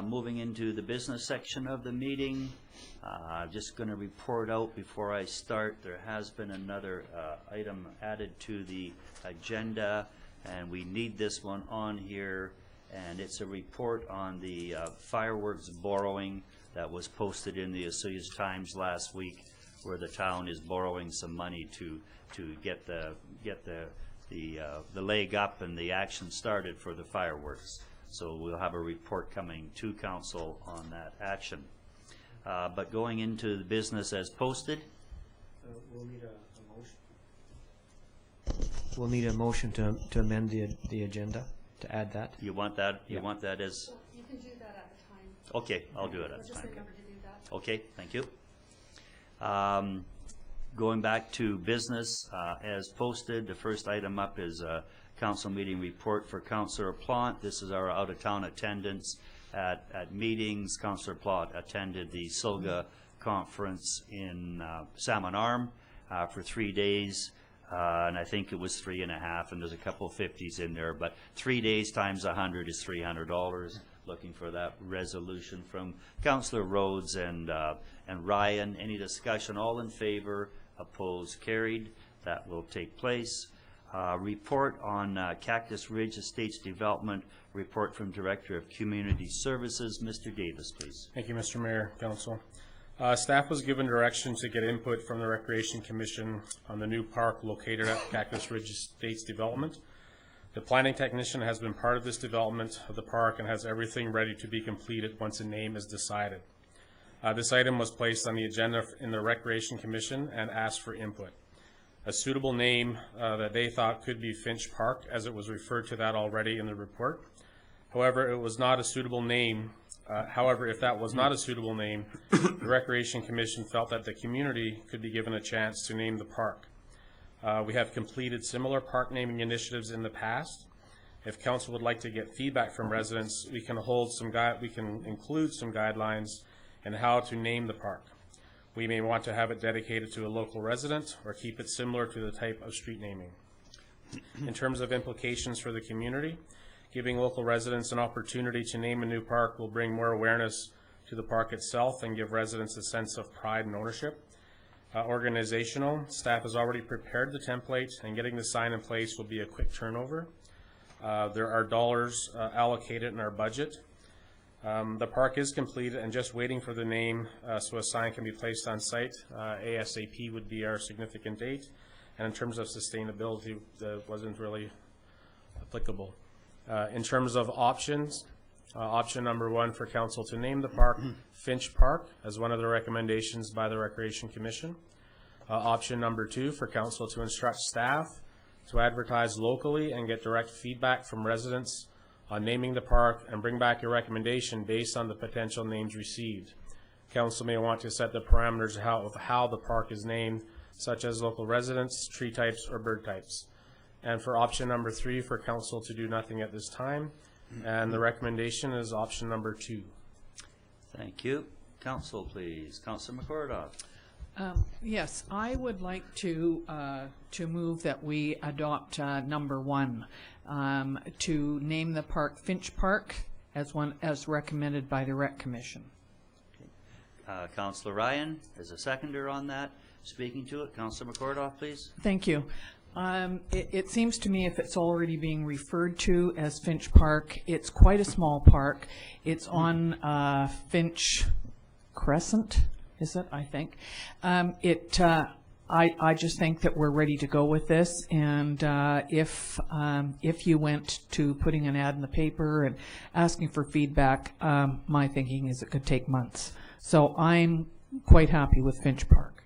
Moving into the business section of the meeting, I'm just going to report out before I start. There has been another item added to the agenda, and we need this one on here, and it's a report on the fireworks borrowing that was posted in the Osoyoos Times last week, where the town is borrowing some money to get the leg up and the action started for the fireworks. So we'll have a report coming to council on that action. But going into the business as posted. We'll need a motion. We'll need a motion to amend the agenda, to add that. You want that? You want that as? Well, you can do that at the time. Okay, I'll do it at the time. Just remember to do that. Okay, thank you. Going back to business as posted, the first item up is a council meeting report for Councillor Plante. This is our out-of-town attendance at meetings. Councillor Plante attended the SILGA conference in Salmon Arm for 3 days, and I think it was 3.5, and there's a couple of 50s in there, but 3 days times 100 is $300. Looking for that resolution from Councillor Rhodes and Ryan. Any discussion? All in favor? Opposed? Carried. That will take place. Report on Cactus Ridge Estates Development. Report from Director of Community Services. Mr. Davis, please. Thank you, Mr. Mayor, Council. Staff was given direction to get input from the Recreation Commission on the new park located at Cactus Ridge Estates Development. The planning technician has been part of this development of the park and has everything ready to be completed once a name is decided. This item was placed on the agenda in the Recreation Commission and asked for input. A suitable name that they thought could be Finch Park, as it was referred to that already in the report. However, it was not a suitable name. However, if that was not a suitable name, the Recreation Commission felt that the community could be given a chance to name the park. We have completed similar park naming initiatives in the past. If council would like to get feedback from residents, we can include some guidelines in how to name the park. We may want to have it dedicated to a local resident or keep it similar to the type of street naming. In terms of implications for the community, Giving local residents an opportunity to name a new park will bring more awareness to the park itself and give residents a sense of pride and ownership. Organizational, staff has already prepared the template, and getting the sign in place will be a quick turnover. There are dollars allocated in our budget. The park is completed and just waiting for the name so a sign can be placed on site. ASAP would be our significant date. And in terms of sustainability, that wasn't really applicable. In terms of options, option number 1 for council to name the park Finch Park as one of the recommendations by the Recreation Commission. Option number 2 for council to instruct staff to advertise locally and get direct feedback from residents on naming the park and bring back a recommendation based on the potential names received. Council may want to set the parameters of how the park is named, such as local residents, tree types, or bird types. And for option number 3, for council to do nothing at this time. And the recommendation is option number 2. Thank you. Council, please. Councilor McCordock. Yes, I would like to move that we adopt number 1, to name the park Finch Park as recommended by the Rec Commission. Councilor Ryan is a seconder on that. Speaking to it, Councilor McCordock, please. Thank you. It seems to me if it's already being referred to as Finch Park, it's quite a small park. It's on Finch Crescent, is it, I think. I just think that we're ready to go with this, and if you went to putting an ad in the paper and asking for feedback, my thinking is it could take months. So I'm quite happy with Finch Park.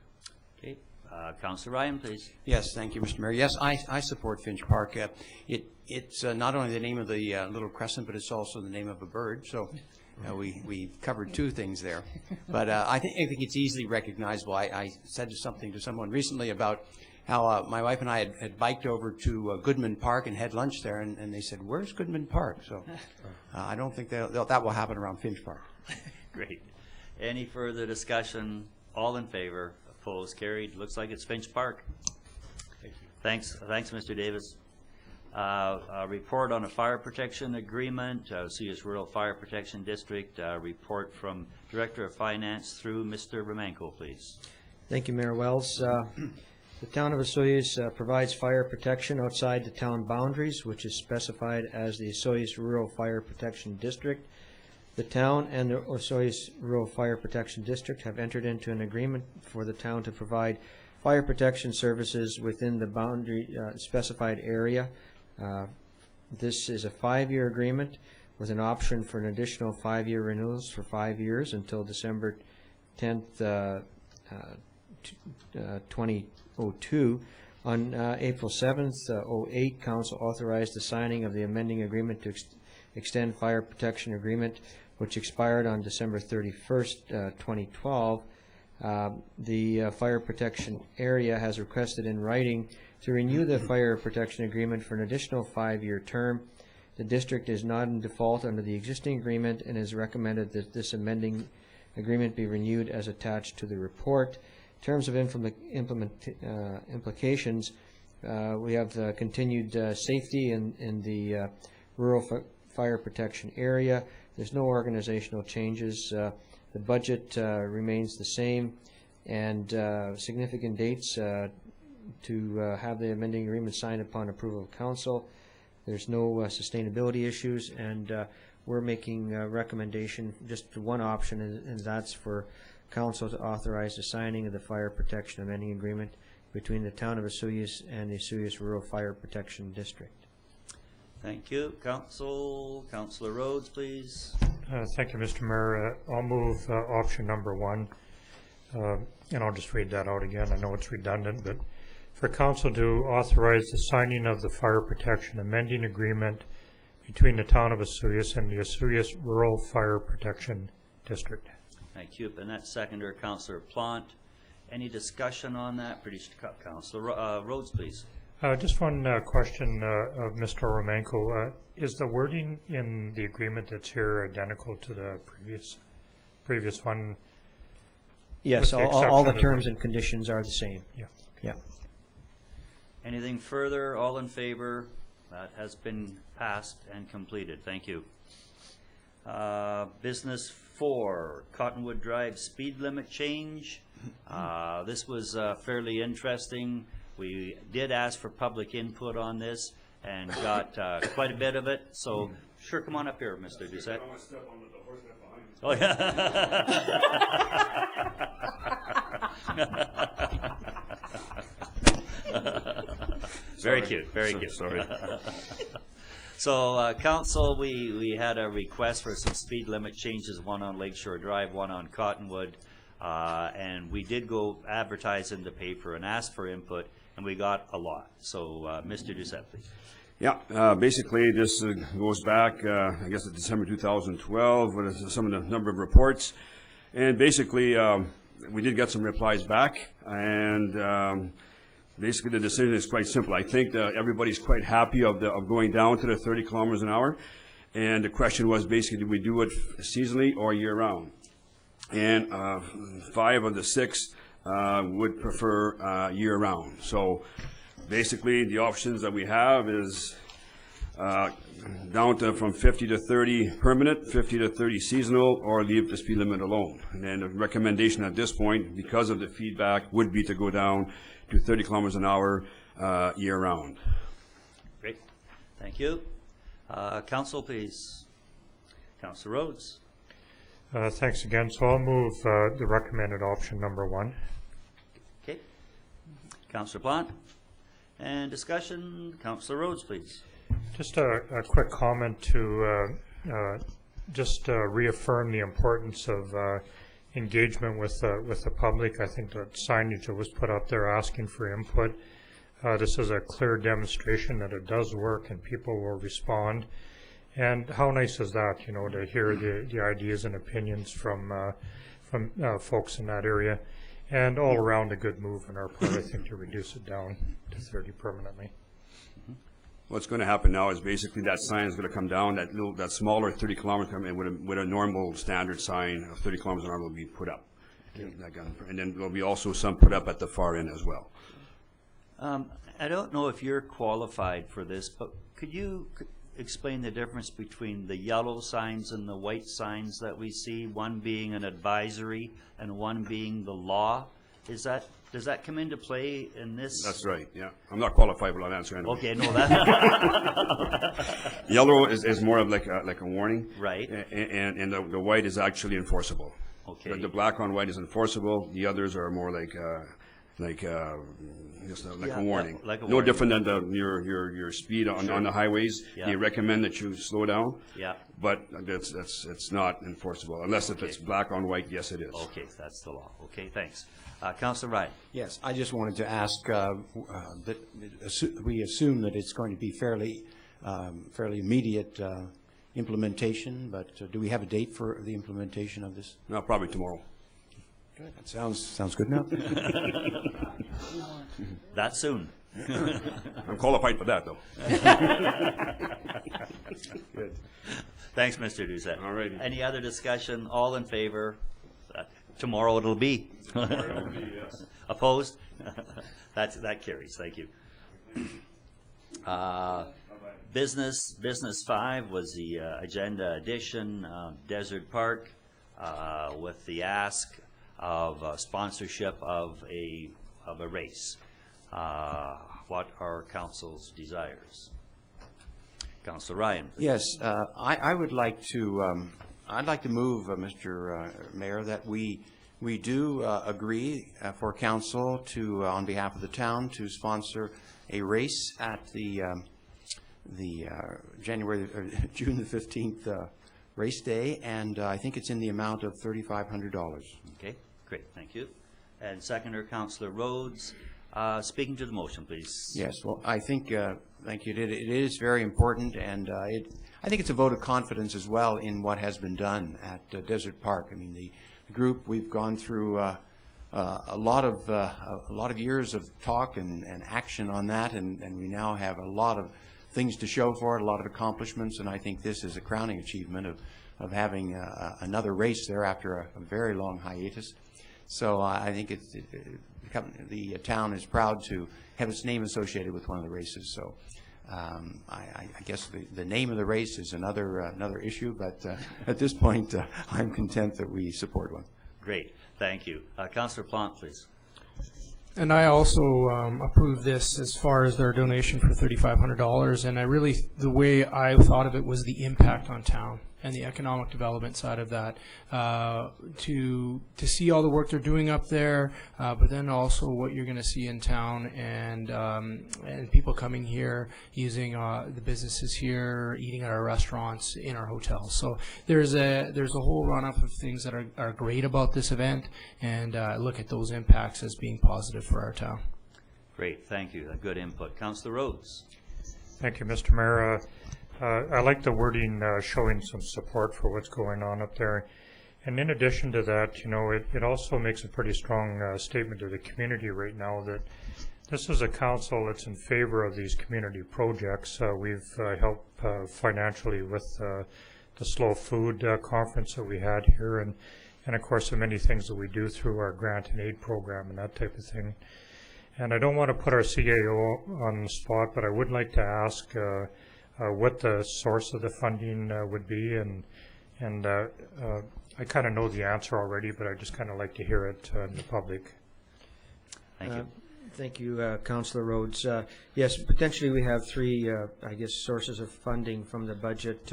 Okay. Councilor Ryan, please. Yes, thank you, Mr. Mayor. Yes, I support Finch Park. It's not only the name of the little crescent, but it's also the name of a bird. So we covered 2 things there. But I think it's easily recognizable. I said something to someone recently about how my wife and I had biked over to Goodman Park and had lunch there, and they said, "Where's Goodman Park?" So I don't think that will happen around Finch Park. Great. Any further discussion? All in favor? Opposed? Carried. Looks like it's Finch Park. Thank you. Thanks, Mr. Davis. A report on a fire protection agreement, Osoyoos Rural Fire Protection District. Report from Director of Finance through Mr. Romanko, please. Thank you, Mayor Wells. The town of Osoyoos provides fire protection outside the town boundaries, which is specified as the Osoyoos Rural Fire Protection District. The town and the Osoyoos Rural Fire Protection District have entered into an agreement for the town to provide fire protection services within the boundary specified area. This is a 5-year agreement with an option for an additional 5-year renewals for 5 years until December 10th, 2002. On April 7th, 08, Council authorized the signing of the amending agreement to extend fire protection agreement, which expired on December 31st, 2012. The fire protection area has requested in writing to renew the fire protection agreement for an additional 5-year term. The district is not in default under the existing agreement and has recommended that this amending agreement be renewed as attached to the report. In terms of implications, we have continued safety in the rural fire protection area. There's no organizational changes. The budget remains the same, and significant dates to have the amending agreement signed upon approval of council. There's no sustainability issues, and we're making a recommendation just to one option, and that's for council to authorize the signing of the fire protection amending agreement between the town of Osoyoos and the Osoyoos Rural Fire Protection District. Thank you. Councilor Rhodes, please. Thank you, Mr. Mayor. I'll move option number 1, and I'll just read that out again. I know it's redundant, but for council to authorize the signing of the fire protection amending agreement between the town of Osoyoos and the Osoyoos Rural Fire Protection District. Thank you. And that's seconder, Councilor Plant. Any discussion on that? Councilor Rhodes, please. Just one question of Mr. Romanko. Is the wording in the agreement that's here identical to the previous one? Yes, all the terms and conditions are the same. Yeah. Yeah. Anything further? All in favor? that has been passed and completed. Thank you. Business 4, Cottonwood Drive speed limit change. This was fairly interesting. We did ask for public input on this and got quite a bit of it. So, sure, come on up here, Mr. Doucette. Oh, yeah. Very cute, very cute. Sorry. So, council, we had a request for some speed limit changes, one on Lakeshore Drive, one on Cottonwood, and we did go advertise in the paper and ask for input, and we got a lot. So, Mr. Doucette, please. Yeah, basically this goes back, I guess, to December 2012 with some of the number of reports, and basically we did get some replies back, and basically the decision is quite simple. I think that everybody's quite happy of going down to the 30 kilometers an hour, and the question was basically, do we do it seasonally or year-round? And 5 of the 6 would prefer year-round. So basically, the options that we have is down to from 50 to 30 permanent, 50 to 30 seasonal, or leave the speed limit alone. And then the recommendation at this point, because of the feedback, would be to go down to 30 kilometers an hour year-round. Great. Thank you. Council, please. Councilor Rhodes. Thanks again. So I'll move the recommended option number 1. Okay. Councilor Plant. And discussion, Councilor Rhodes, please. Just a quick comment to just reaffirm the importance of engagement with the public. I think the signage that was put up there asking for input, this is a clear demonstration that it does work and people will respond. And how nice is that, you know, to hear the ideas and opinions from folks in that area. And all around a good move on our part, I think, to reduce it down to 30 permanently. What's going to happen now is basically that sign is going to come down, that smaller 30 kilometer with a normal standard sign of 30 kilometers an hour will be put up. Okay. And then there'll be also some put up at the far end as well. I don't know if you're qualified for this, but could you explain the difference between the yellow signs and the white signs that we see, one being an advisory and one being the law? Does that come into play in this? That's right, yeah. I'm not qualified, but I'll answer anyway. Okay, no, that. Yellow is more of like a warning. Right. And the white is actually enforceable. Okay. The black on white is enforceable. The others are more like just like a warning. Like a no warning. Different than your speed on the highways. Yeah. They recommend that you slow down. Yeah. But it's not enforceable unless if it's black on white. Yes, it is. Okay, that's the law. Okay, thanks. Councilor Ryan. Yes, I just wanted to ask that we assume that it's going to be fairly immediate implementation, but do we have a date for the implementation of this? No, probably tomorrow. Good. That sounds good enough. That soon. I'm qualified for that, though. Good. Thanks, Mr. Doucette. All righty. Any other discussion? All in favor? Tomorrow it'll be. Yes. Opposed? That carries. Thank you. Business 5 was the agenda addition, Desert Park, with the ask of sponsorship of a race. What are council's desires? Councilor Ryan. Please. Yes, I would like to. I'd like to move, Mr. Mayor, that we do agree for council to, on behalf of the town, to sponsor a race at the June the 15th race day, and I think it's in the amount of $3,500. Okay, great, thank you. And seconder, Councilor Rhodes. Speaking to the motion, please. Yes, well, I think, thank you. It is very important, and I think it's a vote of confidence as well in what has been done at Desert Park. I mean, the group, we've gone through a lot of years of talk and action on that, and we now have a lot of things to show for it, a lot of accomplishments, and I think this is a crowning achievement of having another race there after a very long hiatus. So I think the town is proud to have its name associated with one of the races. So I guess the name of the race is another issue, but at this point, I'm content that we support one. Great, thank you. Councillor Plante, please. And I also approve this as far as their donation for $3,500. And the way I thought of it was the impact on town and the economic development side of that. To see all the work they're doing up there, but then also what you're going to see in town, and people coming here, using the businesses here, eating at our restaurants, in our hotels. So there's a whole run-up of things that are great about this event, and look at those impacts as being positive for our town. Great, thank you. Good input. Councillor Rhodes. Thank you, Mr. Mayor. I like the wording showing some support for what's going on up there. And in addition to that, you know, it also makes a pretty strong statement to the community right now that this is a council that's in favor of these community projects. We've helped financially with the Slow Food Conference that we had here, and of course the many things that we do through our grant and aid program and that type of thing. And I don't want to put our CAO on the spot, but I would like to ask what the source of the funding would be, and I kind of know the answer already, but I just kind of like to hear it in the public. Thank you. Thank you, Councillor Rhodes. Yes, potentially we have three, I guess, sources of funding from the budget.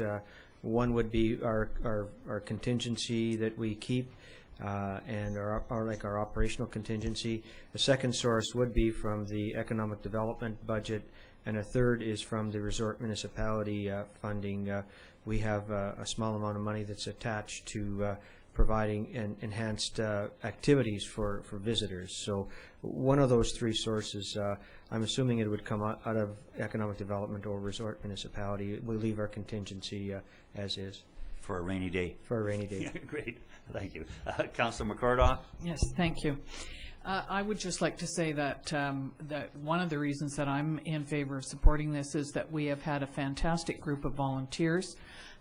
One would be our contingency that we keep, and our operational contingency. A second source would be from the economic development budget, and a third is from the resort municipality funding. We have a small amount of money that's attached to providing enhanced activities for visitors. So one of those three sources, I'm assuming it would come out of economic development or resort municipality. We'll leave our contingency as is. For a rainy day. For a rainy day. Great, thank you. Councillor McCordock. Yes, thank you. I would just like to say that that one of the reasons that I'm in favor of supporting this is that we have had a fantastic group of volunteers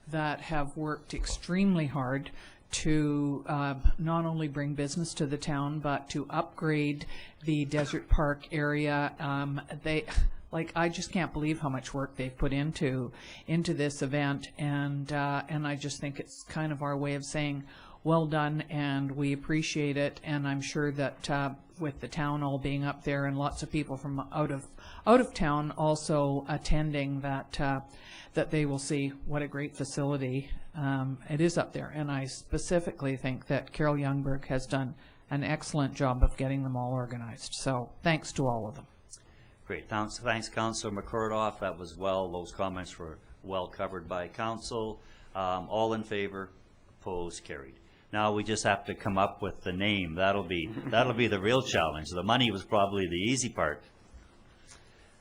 that have worked extremely hard to not only bring business to the town, but to upgrade the Desert Park area. I just can't believe how much work they've put into this event, and I just think it's kind of our way of saying, well done, and we appreciate it. And I'm sure that with the town all being up there and lots of people from out of town also attending, that they will see what a great facility it is up there. And I specifically think that Carol Youngberg has done an excellent job of getting them all organized. So thanks to all of them. Great, thanks Councillor McCordock. That was those comments were well covered by council. All in favor, opposed, carried. Now we just have to come up with the name. That'll be the real challenge. The money was probably the easy part.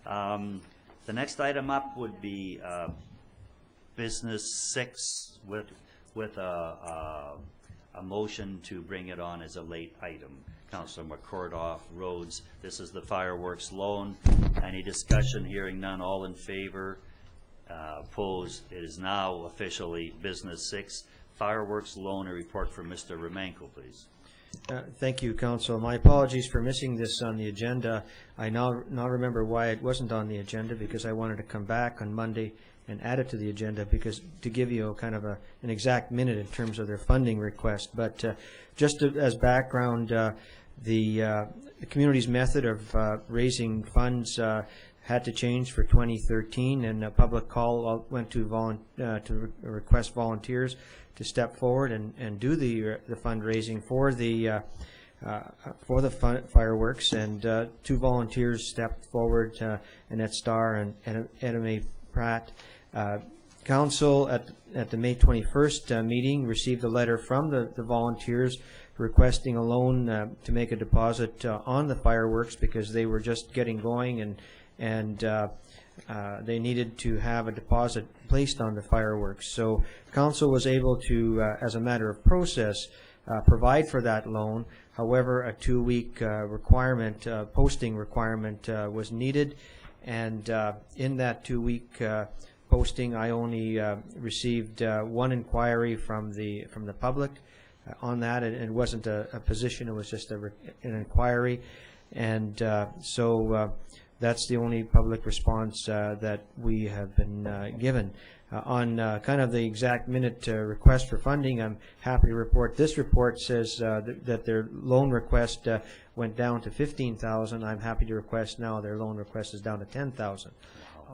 The next item up would be Business 6 with a motion to bring it on as a late item. Councillor McCordock, Rhodes. This is the fireworks loan. Any discussion? Hearing none. All in favor, opposed. It is now officially Business 6. Fireworks loan. A report from Mr. Romanko, please. Thank you, Council. My apologies for missing this on the agenda. I now remember why it wasn't on the agenda, because I wanted to come back on Monday and add it to the agenda, because to give you kind of an exact minute in terms of their funding request. But just as background, the community's method of raising funds had to change for 2013, and a public call went to request volunteers to step forward and do the fundraising for the fireworks, and two volunteers stepped forward, Annette Starr and Edna Pratt. Council at the May 21st meeting received a letter from the volunteers requesting a loan to make a deposit on the fireworks, because they were just getting going, and they needed to have a deposit placed on the fireworks. So council was able to, as a matter of process, provide for that loan. However, a 2-week posting requirement was needed, and in that 2-week posting, I only received one inquiry from the public on that. It wasn't a position; it was just an inquiry, and so that's the only public response that we have been given. On kind of the exact minute request for funding, I'm happy to report this report says that their loan request went down to $15,000. I'm happy to request now their loan request is down to $10,000.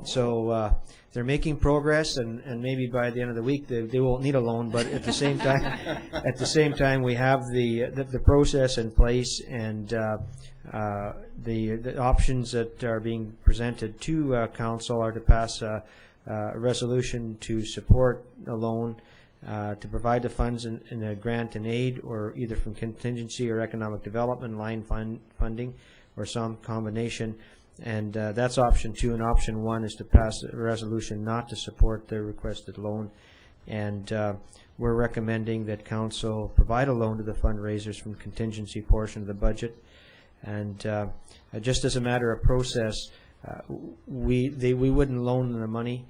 So they're making progress, and maybe by the end of the week they won't need a loan. But at the same time, we have the process in place, and the options that are being presented to council are to pass a resolution to support a loan, to provide the funds in a grant and aid, or either from contingency or economic development line funding, or some combination. And that's option 2. And option 1 is to pass a resolution not to support the requested loan. And we're recommending that council provide a loan to the fundraisers from contingency portion of the budget. And just as a matter of process, we wouldn't loan them the money.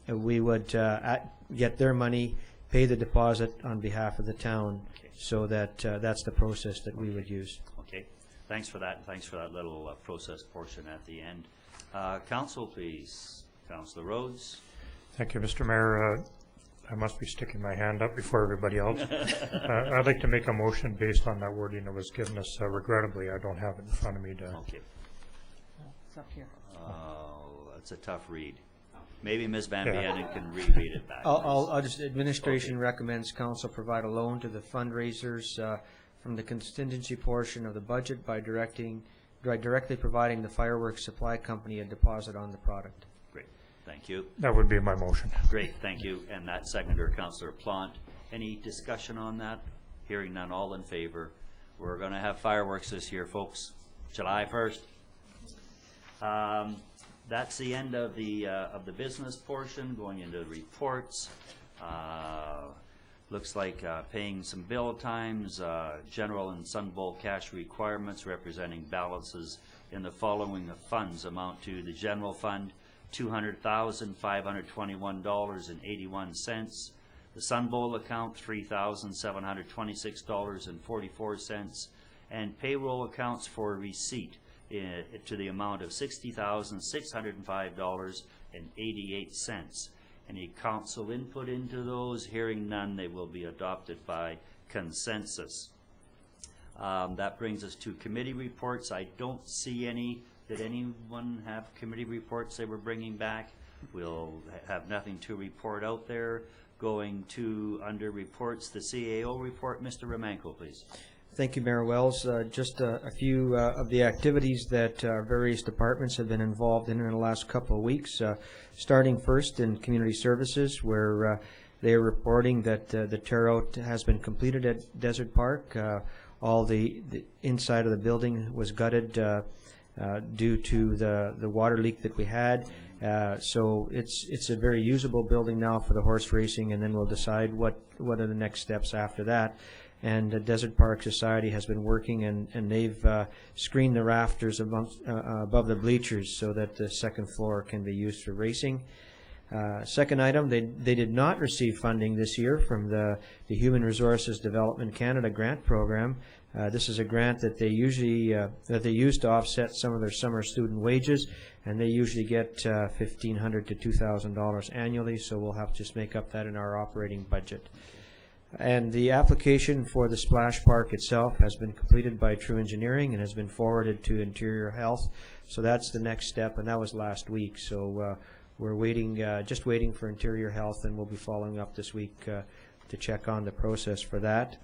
We would get their money, pay the deposit on behalf of the town. Okay. So that's the process that we would use. Okay. Thanks for that. Thanks for that little process portion at the end. Council, please. Councillor Rhodes. Thank you, Mr. Mayor. I must be sticking my hand up before everybody else. I'd like to make a motion based on that wording that was given us. Regrettably, I don't have it in front of me to. Okay. It's up here. That's a tough read. Maybe Ms. Van Vienen can reread it back. I'll just, administration recommends council provide a loan to the fundraisers from the contingency portion of the budget by directly providing the fireworks supply company a deposit on the product. Great, thank you. That would be my motion. Great, thank you. And that seconder, Councillor Plant. Any discussion on that? Hearing none, all in favor. We're going to have fireworks this year, folks. July 1st. That's the end of the business portion. Going into reports. Looks like paying some bill times, general and Sun Bowl cash requirements representing balances in the following funds amount to the general fund, $200,521.81. The Sun Bowl account, $3,726.44, and payroll accounts for receipt to the amount of $60,605.88. Any council input into those? Hearing none, they will be adopted by consensus. That brings us to committee reports. I don't see any. Did anyone have committee reports they were bringing back? We'll have nothing to report out there. Going to, under reports, the CAO report. Mr. Romanko, please. Thank you, Mayor Wells. Just a few of the activities that various departments have been involved in the last couple of weeks. Starting first in community services, where they are reporting that the tear-out has been completed at Desert Park. All the inside of the building was gutted due to the water leak that we had. So it's a very usable building now for the horse racing, and then we'll decide what are the next steps after that. And the Desert Park Society has been working, and they've screened the rafters above the bleachers so that the second floor can be used for racing. Second item, they did not receive funding this year from the Human Resources Development Canada grant program. This is a grant that they usually that they use to offset some of their summer student wages, and they usually get $1,500 to $2,000 annually. So we'll have to just make up that in our operating budget. And the application for the splash park itself has been completed by True Engineering and has been forwarded to Interior Health. So that's the next step, and that was last week. So we're waiting, just waiting for Interior Health, and we'll be following up this week to check on the process for that.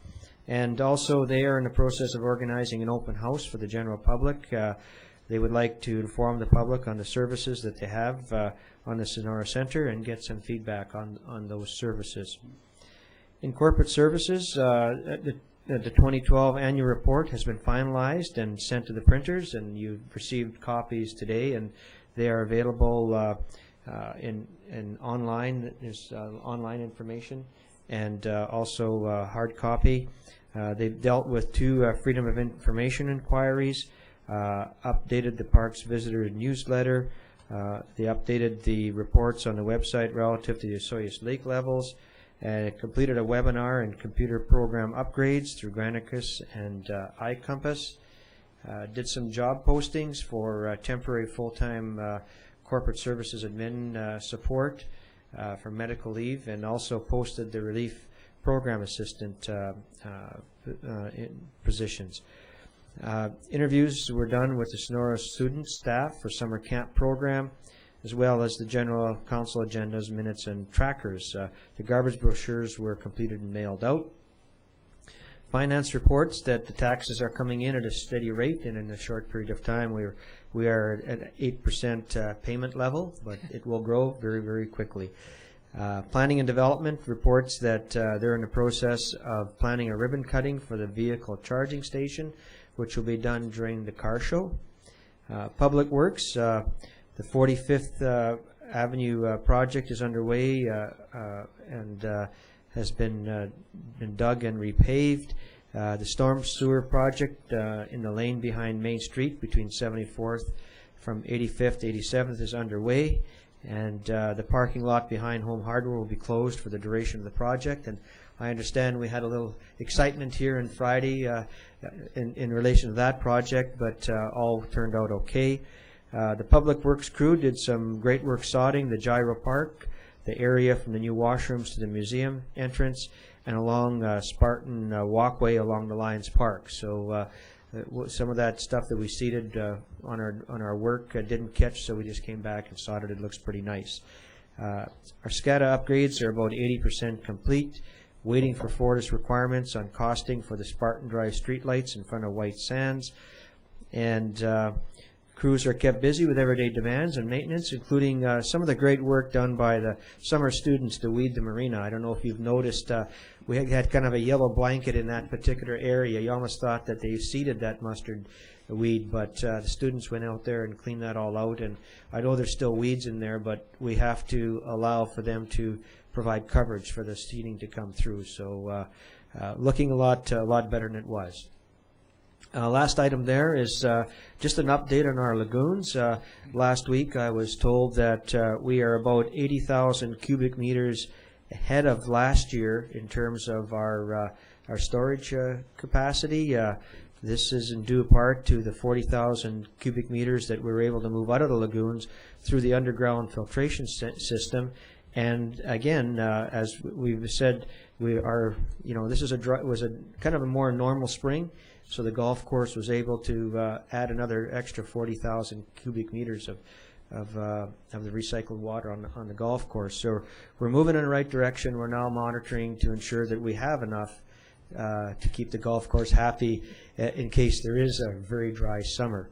And also, they are in the process of organizing an open house for the general public. They would like to inform the public on the services that they have on the Sonora Center and get some feedback on those services. In corporate services, the 2012 annual report has been finalized and sent to the printers, and you've received copies today, and they are available in online. There's online information, and also hard copy. They've dealt with 2 Freedom of Information inquiries, updated the park's visitor newsletter, they updated the reports on the website relative to the Osoyoos lake levels, and completed a webinar and computer program upgrades through Granicus and iCompass. Did some job postings for temporary full-time corporate services admin support for medical leave, and also posted the relief program assistant positions. Interviews were done with the Sonora student staff for summer camp program, as well as the general council agendas, minutes, and trackers. The garbage brochures were completed and mailed out. Finance reports that the taxes are coming in at a steady rate, and in a short period of time we are at an 8% payment level, but it will grow very, very quickly. Planning and Development reports that they're in the process of planning a ribbon cutting for the vehicle charging station, which will be done during the car show. Public Works, the 45th Avenue project is underway and has been dug and repaved. The storm sewer project in the lane behind Main Street between 74th from 85th to 87th is underway, and the parking lot behind Home Hardware will be closed for the duration of the project. And I understand we had a little excitement here on Friday in relation to that project, but all turned out okay. The Public Works crew did some great work sodding the Gyro Park, the area from the new washrooms to the museum entrance, and along Spartan walkway along the Lions Park. So some of that stuff that we seeded on our work didn't catch, so we just came back and sodded. It looks pretty nice. Our SCADA upgrades are about 80% complete, waiting for Fortis requirements on costing for the Spartan Drive streetlights in front of White Sands. And crews are kept busy with everyday demands and maintenance, including some of the great work done by the summer students to weed the marina. I don't know if you've noticed, we had kind of a yellow blanket in that particular area. You almost thought that they seeded that mustard weed, but the students went out there and cleaned that all out. And I know there's still weeds in there, but we have to allow for them to provide coverage for the seeding to come through. So looking a lot better than it was. Last item there is just an update on our lagoons. Last week I was told that we are about 80,000 cubic meters ahead of last year in terms of our storage capacity. This is in due part to the 40,000 cubic meters that we were able to move out of the lagoons through the underground filtration system. And again, as we've said, we are, this is was a kind of a more normal spring. So the golf course was able to add another extra 40,000 cubic meters of the recycled water on the golf course. So we're moving in the right direction. We're now monitoring to ensure that we have enough to keep the golf course happy in case there is a very dry summer.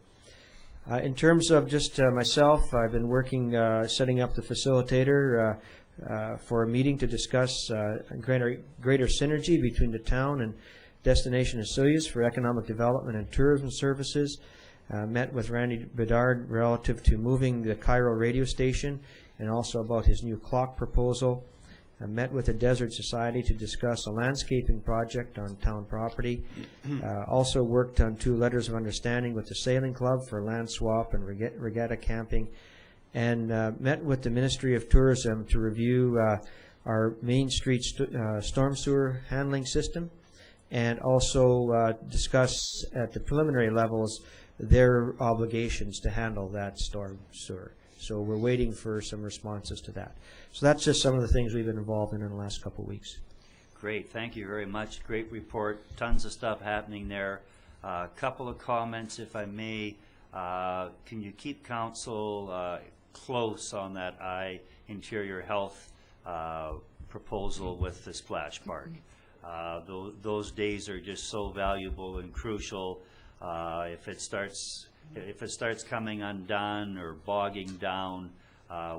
In terms of just myself, I've been working setting up the facilitator for a meeting to discuss greater synergy between the town and Destination Osoyoos for economic development and tourism services. Met with Randy Bedard relative to moving the Cairo radio station and also about his new clock proposal. Met with the Desert Society to discuss a landscaping project on town property. Also worked on 2 letters of understanding with the Sailing Club for land swap and regatta camping. And met with the Ministry of Tourism to review our Main Street storm sewer handling system, and also discuss at the preliminary levels their obligations to handle that storm sewer. So we're waiting for some responses to that. So that's just some of the things we've been involved in the last couple of weeks. Great, thank you very much. Great report, tons of stuff happening there. A couple of comments, if I may. Can you keep council close on that interior health proposal with the splash park? Those days are just so valuable and crucial. If it starts coming undone or bogging down,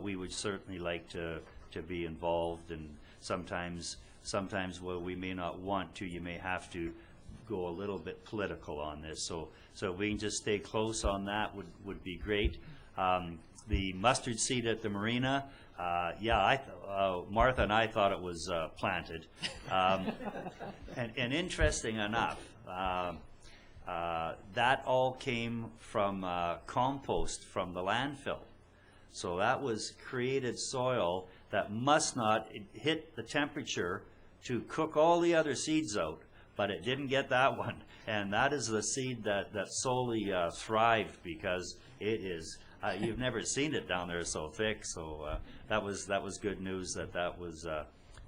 we would certainly like to be involved. And sometimes where we may not want to, you may have to go a little bit political on this. So if we can just stay close on that would be great. The mustard seed at the marina, Martha and I thought it was planted. And interesting enough, that all came from compost from the landfill. So that was created soil that must not hit the temperature to cook all the other seeds out, but it didn't get that one. And that is the seed that solely thrived, because it is, you've never seen it down there so thick. So that was good news that was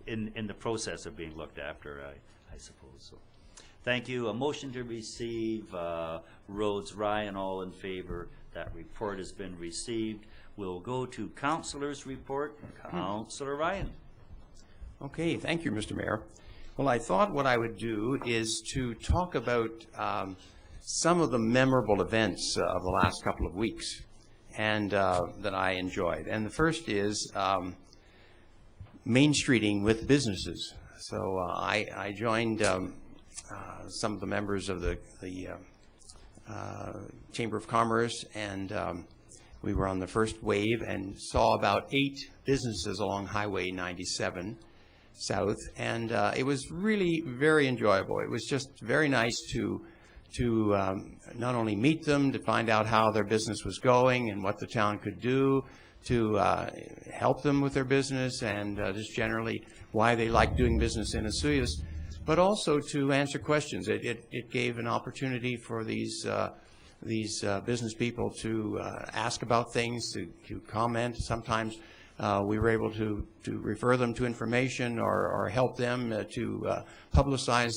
in the process of being looked after, I suppose. So thank you. A motion to receive roads. Ryan, all in favor. That report has been received. We'll go to Councillor's report. Councillor Ryan. Okay, thank you, Mr. Mayor. Well, I thought what I would do is to talk about some of the memorable events of the last couple of weeks and that I enjoyed. And the first is Main Streeting with businesses. So I joined some of the members of the Chamber of Commerce, and we were on the first wave and saw about 8 businesses along Highway 97 South, and it was really very enjoyable. It was just very nice to not only meet them, to find out how their business was going and what the town could do to help them with their business, and just generally why they like doing business in Osoyoos, but also to answer questions. It gave an opportunity for these business people to ask about things, to comment. Sometimes we were able to refer them to information or help them to publicize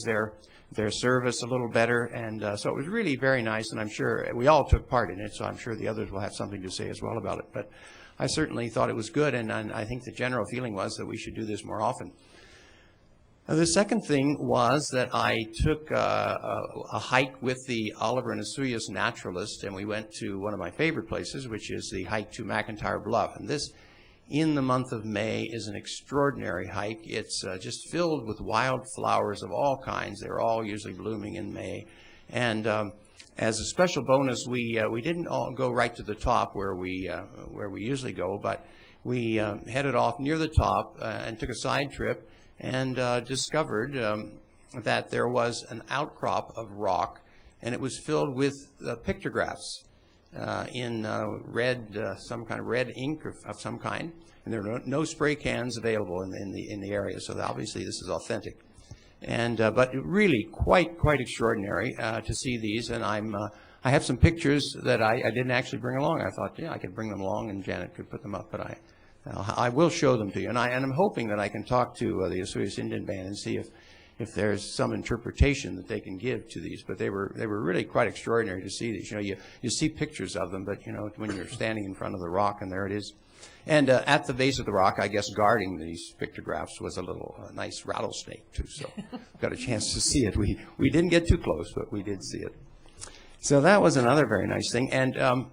their service a little better. And so it was really very nice, and I'm sure we all took part in it, so I'm sure the others will have something to say as well about it. But I certainly thought it was good, and I think the general feeling was that we should do this more often. The second thing was that I took a hike with the Oliver and Osoyoos naturalist, and we went to one of my favorite places, which is the hike to McIntyre Bluff. And this, in the month of May, is an extraordinary hike. It's just filled with wild flowers of all kinds. They're all usually blooming in May. And as a special bonus, we didn't all go right to the top where we usually go, but we headed off near the top and took a side trip, and discovered that there was an outcrop of rock, and it was filled with pictographs in red, some kind of red ink of some kind, and there are no spray cans available in the area, so obviously this is authentic. And but really quite extraordinary to see these, and I have some pictures that I didn't actually bring along. I thought, yeah, I could bring them along and Janet could put them up, but I will show them to you, and I'm hoping that I can talk to the Osoyoos Indian Band and see if there's some interpretation that they can give to these. But they were really quite extraordinary to see these. You know, you see pictures of them, but you know, when you're standing in front of the rock, and there it is. And at the base of the rock, I guess guarding these pictographs was a little nice rattlesnake too. So got a chance to see it. We didn't get too close, but we did see it. So that was another very nice thing. And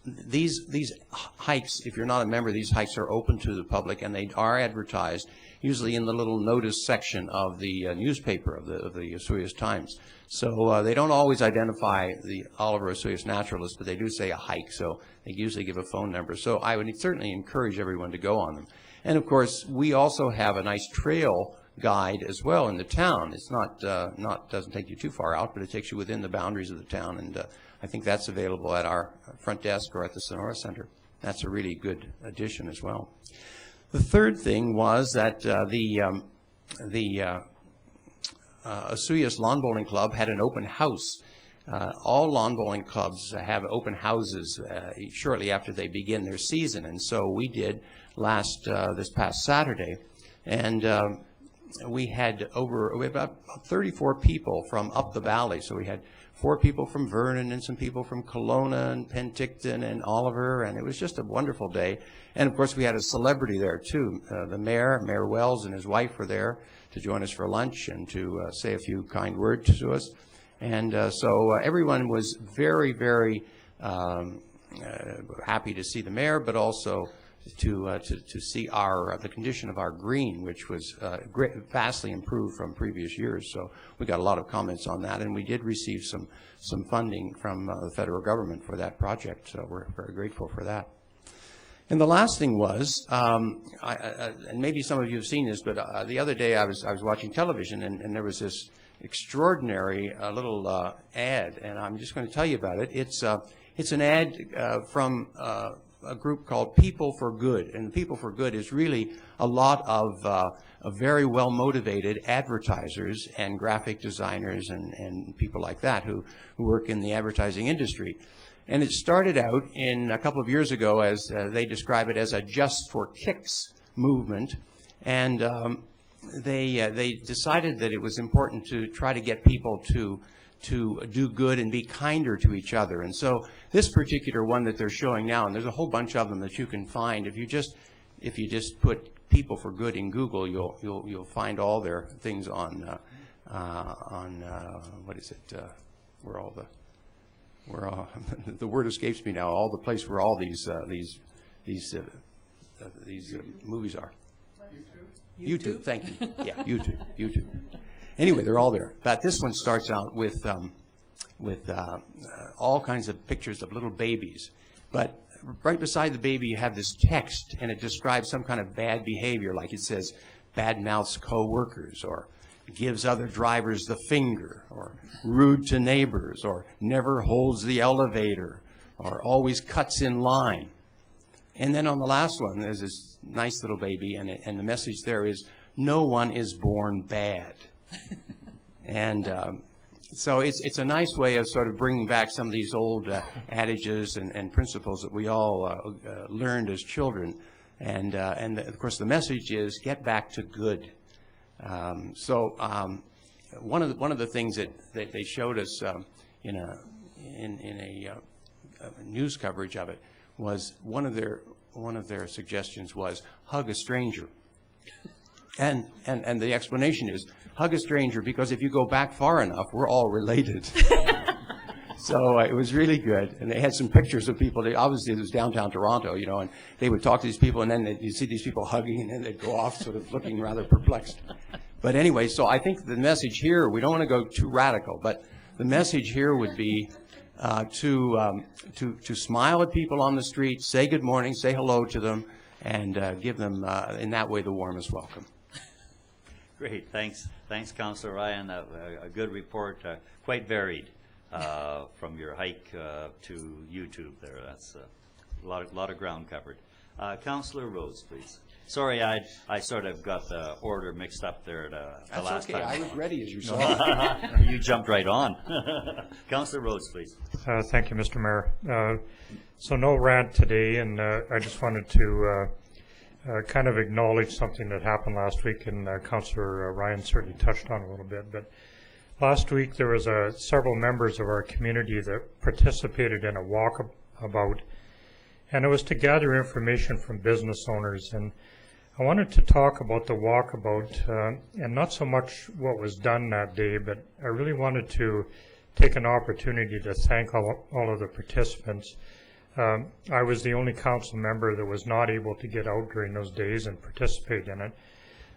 these hikes, if you're not a member, these hikes are open to the public, and they are advertised usually in the little notice section of the newspaper of the Osoyoos Times. So they don't always identify the Oliver Osoyoos naturalist, but they do say a hike, so they usually give a phone number. So I would certainly encourage everyone to go on them. And of course, we also have a nice trail guide as well in the town. It's doesn't take you too far out, but it takes you within the boundaries of the town, and I think that's available at our front desk or at the Sonora Center. That's a really good addition as well. The third thing was that the Osoyoos Lawn Bowling Club had an open house. All lawn bowling clubs have open houses shortly after they begin their season, and so we did this past Saturday, and we had about 34 people from up the valley. So we had 4 people from Vernon and some people from Kelowna and Penticton and Oliver, and it was just a wonderful day. And of course we had a celebrity there too. The Mayor Wells, and his wife were there to join us for lunch and to say a few kind words to us. And so everyone was very, very happy to see the mayor, but also to see the condition of our green, which was vastly improved from previous years. So we got a lot of comments on that, and we did receive some funding from the federal government for that project. So we're very grateful for that. And the last thing was, and maybe some of you have seen this, but the other day I was watching television, and there was this extraordinary little ad, and I'm just going to tell you about it. It's an ad from a group called People for Good, and People for Good is really a lot of very well-motivated advertisers and graphic designers and people like that who work in the advertising industry. And it started out in a couple of years ago as they describe it as a Just for Kicks movement, and they decided that it was important to try to get people to do good and be kinder to each other. And so this particular one that they're showing now, and there's a whole bunch of them that you can find if you just put People for Good in Google, you'll find all their things on what is it? Where all the word escapes me now. All the place where all these movies are. YouTube. Thank you. Yeah, YouTube. Anyway, they're all there. But this one starts out with all kinds of pictures of little babies. But right beside the baby, you have this text, and it describes some kind of bad behavior, like it says, bad mouths co-workers, or gives other drivers the finger, or rude to neighbors, or never holds the elevator, or always cuts in line. And then on the last one, there's this nice little baby, and the message there is, no one is born bad. And so it's a nice way of sort of bringing back some of these old adages and principles that we all learned as children. And of course, the message is get back to good. One of the things that they showed us in a news coverage of it was one of their suggestions was hug a stranger. And the explanation is hug a stranger because if you go back far enough, we're all related. So it was really good. And they had some pictures of people. Obviously, it was downtown Toronto, you know, and they would talk to these people, and then you'd see these people hugging, and then they'd go off sort of looking rather perplexed. But anyway, so I think the message here, we don't want to go too radical, but the message here would be to smile at people on the street, say good morning, say hello to them, and give them, in that way, the warmest welcome. Great, thanks, Councillor Ryan. A good report, quite varied from your hike to YouTube there. That's a lot of ground covered. Councillor Rhodes, please. Sorry, I sort of got the order mixed up there the last time. I was ready, as you saw. You jumped right on. Councillor Rhodes, please. Thank you, Mr. Mayor. So no rant today, and I just wanted to kind of acknowledge something that happened last week, and Councillor Ryan certainly touched on a little bit. But last week there was several members of our community that participated in a walkabout, and it was to gather information from business owners. And I wanted to talk about the walkabout, and not so much what was done that day, but I really wanted to take an opportunity to thank all of the participants. I was the only council member that was not able to get out during those days and participate in it.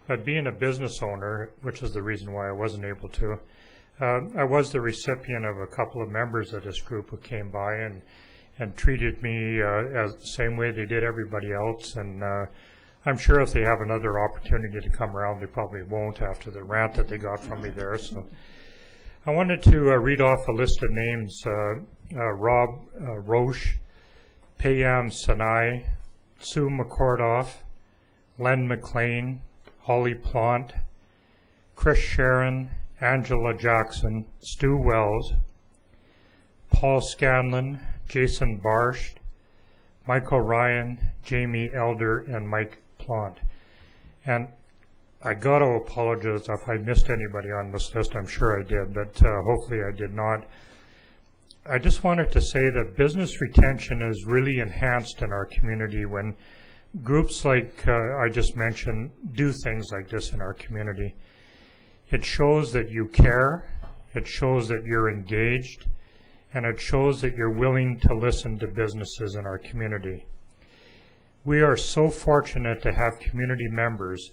But being a business owner, which is the reason why I wasn't able to, I was the recipient of a couple of members of this group who came by and treated me as the same way they did everybody else. And I'm sure if they have another opportunity to come around, they probably won't after the rant that they got from me there. So I wanted to read off a list of names. Rob Roche, Payam Sanai, Sue McCordoff, Len McLean, Holly Plant, Chris Sharon, Angela Jackson, Stu Wells, Paul Scanlon, Jason Barsht, Michael Ryan, Jamie Elder, and Mike Plant. And I got to apologize if I missed anybody on this list. I'm sure I did, but hopefully I did not. I just wanted to say that business retention is really enhanced in our community when groups like I just mentioned do things like this in our community. It shows that you care, it shows that you're engaged, and it shows that you're willing to listen to businesses in our community. We are so fortunate to have community members,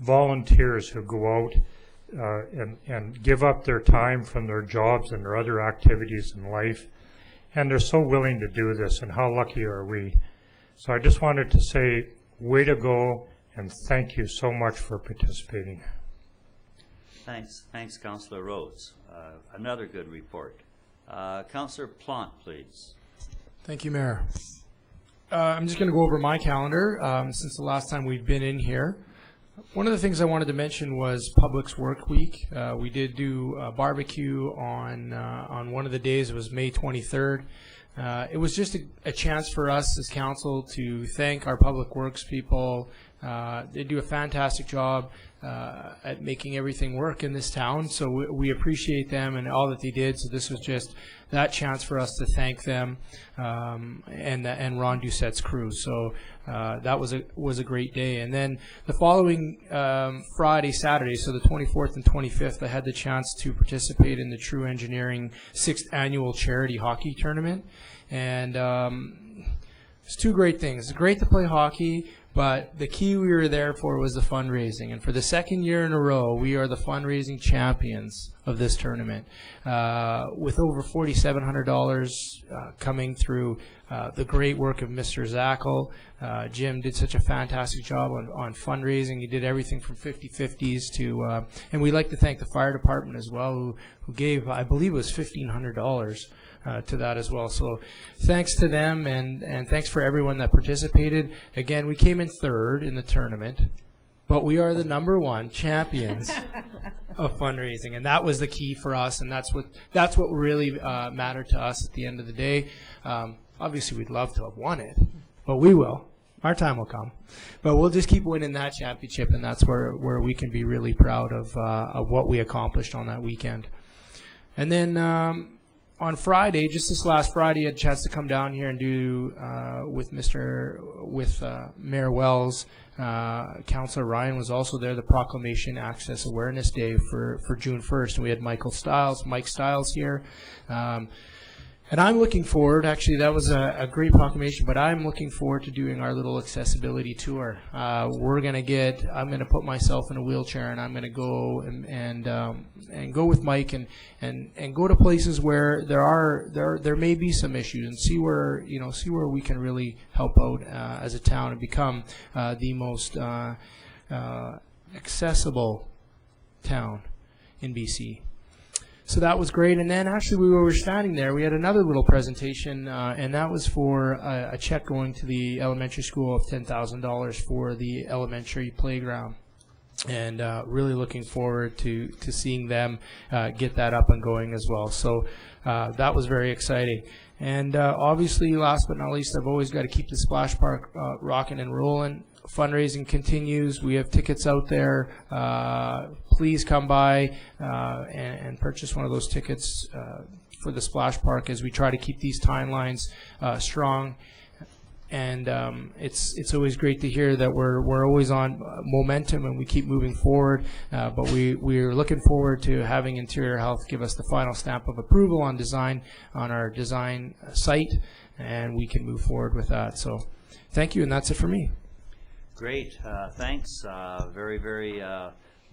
volunteers who go out and give up their time from their jobs and their other activities in life, and they're so willing to do this, and how lucky are we. So I just wanted to say, way to go, and thank you so much for participating. Thanks, Councillor Rhodes. Another good report. Councillor Plant, please. Thank you, Mayor. I'm just going to go over my calendar since the last time we've been in here. One of the things I wanted to mention was Public's Work Week. We did do a barbecue on one of the days. It was May 23rd. It was just a chance for us as council to thank our public works people. They do a fantastic job at making everything work in this town, so we appreciate them and all that they did. So this was just that chance for us to thank them and Ron Doucette's crew. So that was a great day. And then the following Friday, Saturday, so the 24th and 25th, I had the chance to participate in the True Engineering 6th Annual Charity Hockey Tournament. And it's two great things. It's great to play hockey, but the key we were there for was the fundraising. And for the second year in a row, we are the fundraising champions of this tournament, with over $4,700 coming through the great work of Mr. Zackel. Jim did such a fantastic job on fundraising. He did everything from 50/50s to, and we'd like to thank the fire department as well, who gave, I believe it was $1,500 to that as well. So thanks to them, and thanks for everyone that participated. Again, we came in third in the tournament, but we are the #1 champions of fundraising, and that was the key for us, and that's what really mattered to us at the end of the day. Obviously, we'd love to have won it, but we will. Our time will come, but we'll just keep winning that championship, and that's where we can be really proud of what we accomplished on that weekend. And then on Friday, just this last Friday, I had a chance to come down here and do with Mayor Wells. Councillor Ryan was also there, the Proclamation Access Awareness Day for June 1st. And we had Mike Stiles here. And I'm looking forward, actually that was a great proclamation, but I'm looking forward to doing our little accessibility tour. I'm going to put myself in a wheelchair, and I'm going to go and go with Mike and go to places where there may be some issues, and see where we can really help out as a town and become the most accessible town in BC. So that was great. And then actually we were standing there, we had another little presentation, and that was for a check going to the elementary school of $10,000 for the elementary playground. And really looking forward to seeing them get that up and going as well. So that was very exciting. And obviously, last but not least, I've always got to keep the Splash Park rocking and rolling. Fundraising continues. We have tickets out there. Please come by and purchase one of those tickets for the Splash Park as we try to keep these timelines strong. And it's always great to hear that we're always on momentum and we keep moving forward. But we're looking forward to having Interior Health give us the final stamp of approval on our design site, and we can move forward with that. So thank you, and that's it for me. Great, thanks. Very, very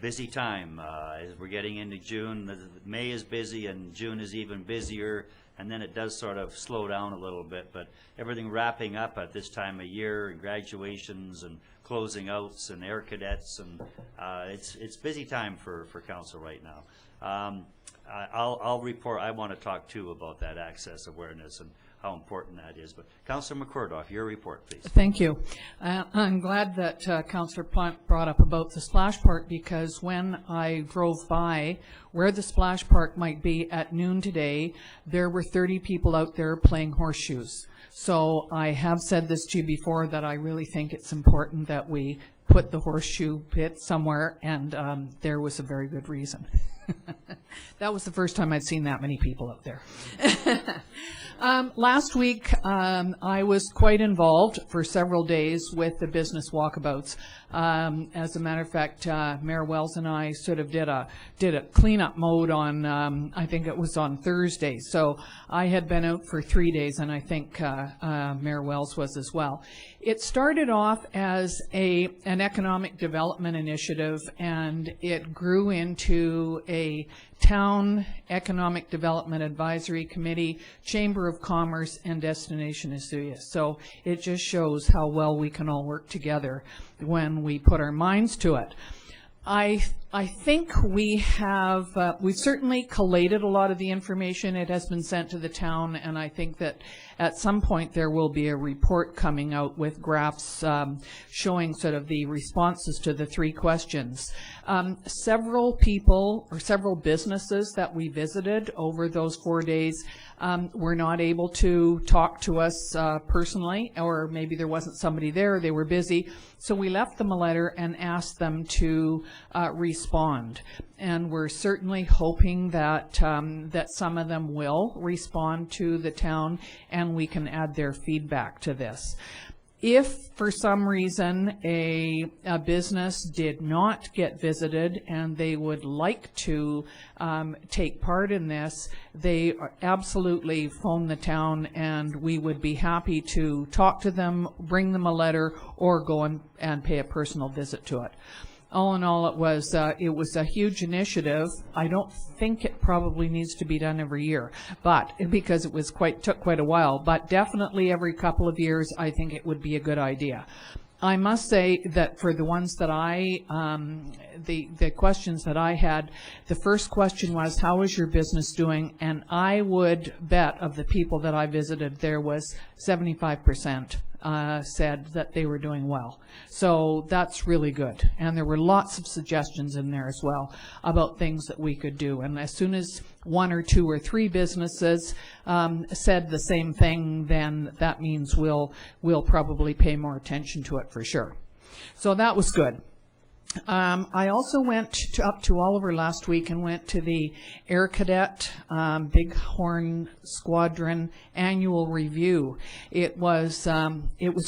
busy time as we're getting into June. May is busy and June is even busier, and then it does sort of slow down a little bit, but everything wrapping up at this time of year, and graduations and closing outs and air cadets, and it's busy time for council right now. I'll report. I want to talk too about that access awareness and how important that is. But Councillor McCordorf, your report, please. Thank you. I'm glad that Councillor Plant brought up about the Splash Park, because when I drove by where the Splash Park might be at noon today, there were 30 people out there playing horseshoes. So I have said this to you before, that I really think it's important that we put the horseshoe pit somewhere, and there was a very good reason. That was the first time I'd seen that many people out there. Last week, I was quite involved for several days with the business walkabouts. As a matter of fact, Mayor Wells and I sort of did a cleanup mode on, I think it was on Thursday. So I had been out for 3 days, and I think Mayor Wells was as well. It started off as an economic development initiative, and it grew into a Town Economic Development Advisory Committee, Chamber of Commerce, and Destination Osoyoos. So it just shows how well we can all work together when we put our minds to it. I I think we have, we've certainly collated a lot of the information. It has been sent to the town, and I think that at some point there will be a report coming out with graphs showing sort of the responses to the 3 questions. Several people or several businesses that we visited over those 4 days were not able to talk to us personally, or maybe there wasn't somebody there, they were busy. So we left them a letter and asked them to respond. And we're certainly hoping that that some of them will respond to the town and we can add their feedback to this. If for some reason a business did not get visited and they would like to take part in this, they absolutely phone the town, and we would be happy to talk to them, bring them a letter, or go and pay a personal visit to it. All in all, it was a huge initiative. I don't think it probably needs to be done every year, but because it was took quite a while. But definitely every couple of years, I think it would be a good idea. I must say that for the ones that the questions that I had, the first question was, how is your business doing? And I would bet of the people that I visited, there was 75% said that they were doing well. So that's really good. And there were lots of suggestions in there as well about things that we could do. And as soon as 1 or 2 or 3 businesses said the same thing, then that means we'll probably pay more attention to it for sure. So that was good. I also went up to Oliver last week and went to the Air Cadet Bighorn Squadron annual review. It was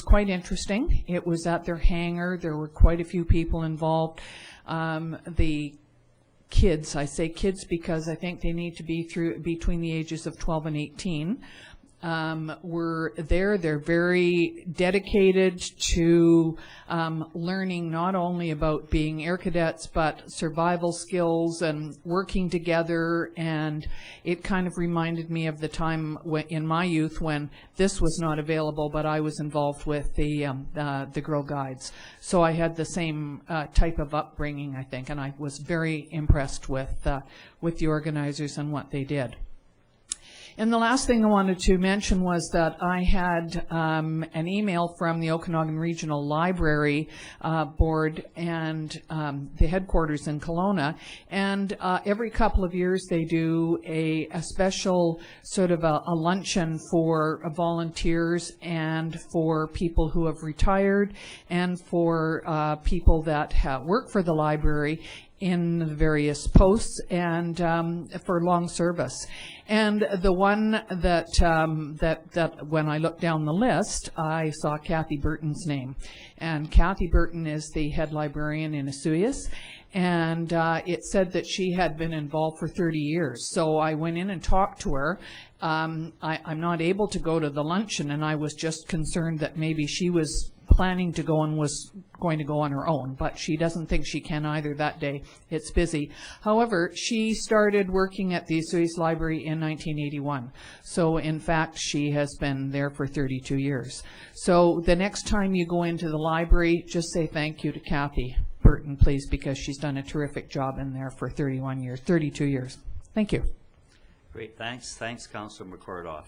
quite interesting. It was at their hangar. There were quite a few people involved. The kids, I say kids because I think they need to be between the ages of 12 and 18. Were there. They're very dedicated to learning not only about being air cadets, but survival skills and working together. And it kind of reminded me of the time in my youth when this was not available, but I was involved with the Girl Guides. So I had the same type of upbringing, I think, and I was very impressed with the organizers and what they did. And the last thing I wanted to mention was that I had an email from the Okanagan Regional Library Board and the headquarters in Kelowna. And every couple of years they do a special sort of a luncheon for volunteers and for people who have retired and for people that work for the library in the various posts and for long service. And the one that when I looked down the list, I saw Kathy Burton's name. And Kathy Burton is the head librarian in Osoyoos. And it said that she had been involved for 30 years. So I went in and talked to her. I'm not able to go to the luncheon, and I was just concerned that maybe she was planning to go and was going to go on her own, but she doesn't think she can either that day. It's busy. However, she started working at the Osoyoos Library in 1981. So in fact, she has been there for 32 years. So the next time you go into the library, just say thank you to Kathy Burton, please, because she's done a terrific job in there for 32 years. Thank you. Great, thanks. Thanks, Councilor McCordoff.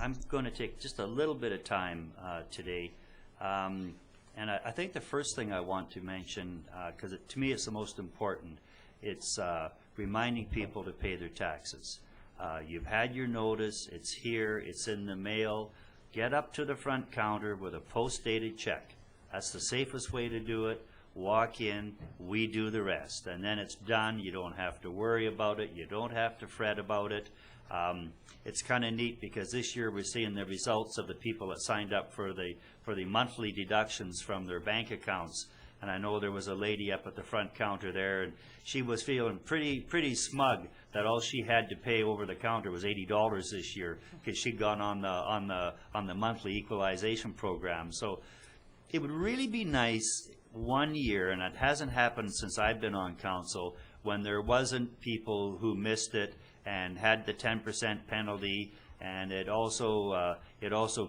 I'm going to take just a little bit of time today. And I think the first thing I want to mention, because to me it's the most important, it's reminding people to pay their taxes. You've had your notice, it's here, it's in the mail. Get up to the front counter with a post-dated check. That's the safest way to do it. Walk in, we do the rest. And then it's done. You don't have to worry about it. You don't have to fret about it. It's kind of neat because this year we're seeing the results of the people that signed up for the monthly deductions from their bank accounts. And I know there was a lady up at the front counter there, and she was feeling pretty smug that all she had to pay over the counter was $80 this year because she'd gone on the monthly equalization program. So it would really be nice one year, and it hasn't happened since I've been on council, when there wasn't people who missed it and had the 10% penalty, and it also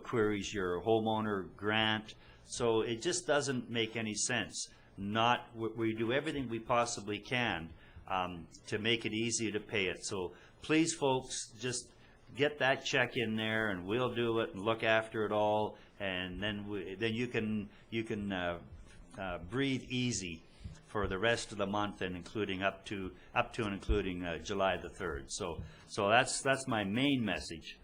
queries your homeowner grant. So it just doesn't make any sense. we do everything we possibly can to make it easier to pay it. So please, folks, just get that check in there, and we'll do it and look after it all, and then you can breathe easy for the rest of the month, and including up to and including July the 3rd. So that's my main message.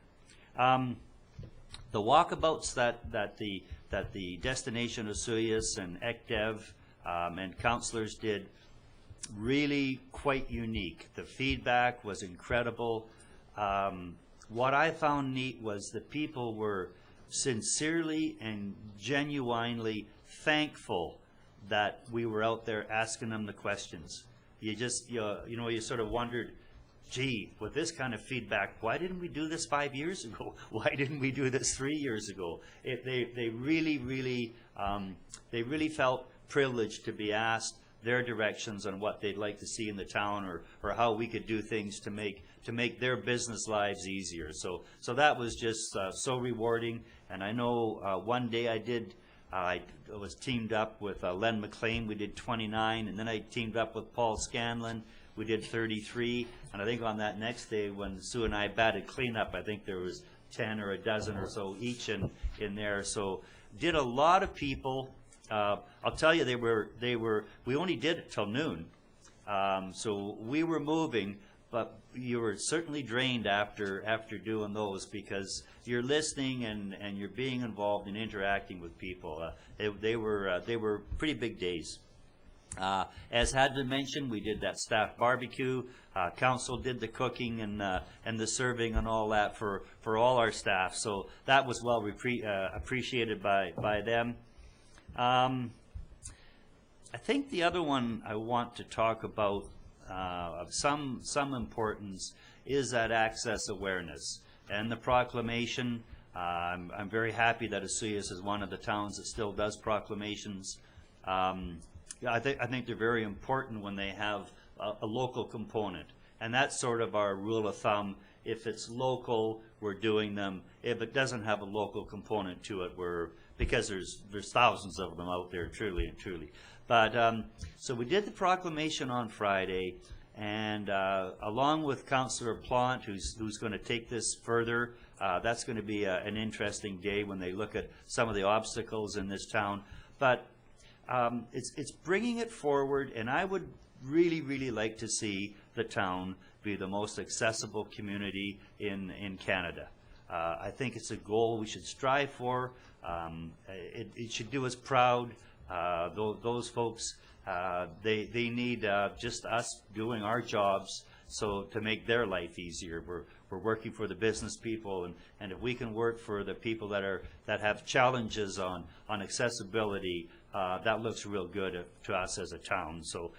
The walkabouts that the Destination Osoyoos and ECDEV and councillors did, really quite unique. The feedback was incredible. What I found neat was that people were sincerely and genuinely thankful that we were out there asking them the questions. You sort of wondered, gee, with this kind of feedback, why didn't we do this 5 years ago? Why didn't we do this 3 years ago? They really felt privileged to be asked their directions on what they'd like to see in the town, or how we could do things to make their business lives easier. So that was just so rewarding. And I know one day I was teamed up with Len McLean. We did 29, and then I teamed up with Paul Scanlon. We did 33, and I think on that next day when Sue and I batted cleanup, I think there was 10 or a dozen or so each in there. So did a lot of people. I'll tell you, we only did it till noon. So we were moving, but you were certainly drained after doing those, because you're listening and you're being involved and interacting with people. They were pretty big days. As had been mentioned, we did that staff barbecue. Council did the cooking and the serving and all that for all our staff. So that was well appreciated by them. I think the other one I want to talk about of some importance is that access awareness and the proclamation. I'm very happy that Osoyoos is one of the towns that still does proclamations. I think they're very important when they have a local component, and that's sort of our rule of thumb. If it's local, we're doing them. If it doesn't have a local component to it, because there's thousands of them out there, truly and truly. But so we did the proclamation on Friday, and along with Councillor Plant, who's going to take this further, that's going to be an interesting day when they look at some of the obstacles in this town. But it's bringing it forward, and I would really like to see the town be the most accessible community in Canada. I think it's a goal we should strive for. It should do us proud. Those folks, they need just us doing our jobs to make their life easier. We're working for the business people, and if we can work for the people that have challenges on accessibility, that looks real good to us as a town. So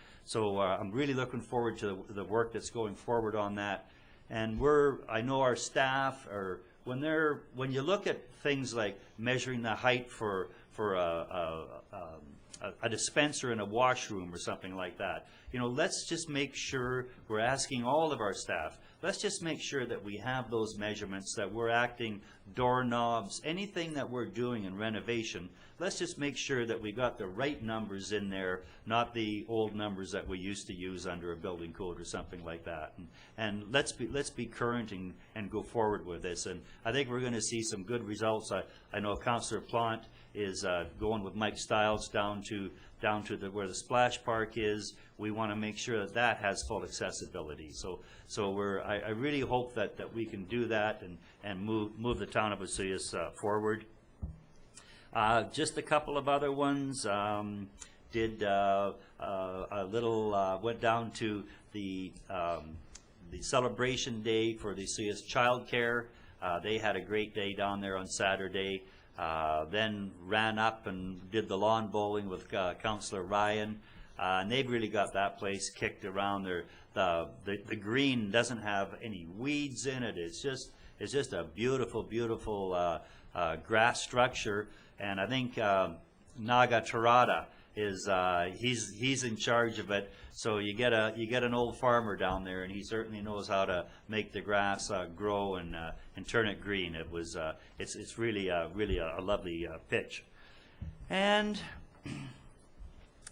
I'm really looking forward to the work that's going forward on that. And I know our staff are, when you look at things like measuring the height for a dispenser in a washroom or something like that, let's just make sure we're asking all of our staff, let's just make sure that we have those measurements, that we're acting doorknobs, anything that we're doing in renovation, let's just make sure that we got the right numbers in there, not the old numbers that we used to use under a building code or something like that. And let's be current and go forward with this. And I think we're going to see some good results. I know Councillor Plant is going with Mike Stiles down to where the splash park is. We want to make sure that has full accessibility. So I really hope that we can do that and move the town of Osoyoos forward. Just a couple of other ones. Did a little went down to the celebration day for the Osoyoos Child Care. They had a great day down there on Saturday. Then ran up and did the lawn bowling with Councillor Ryan, and they've really got that place kicked around. The green doesn't have any weeds in it. It's just a beautiful grass structure. And I think Naga Tarada is he's in charge of it. So you get an old farmer down there, and he certainly knows how to make the grass grow and turn it green. It's really a lovely pitch. And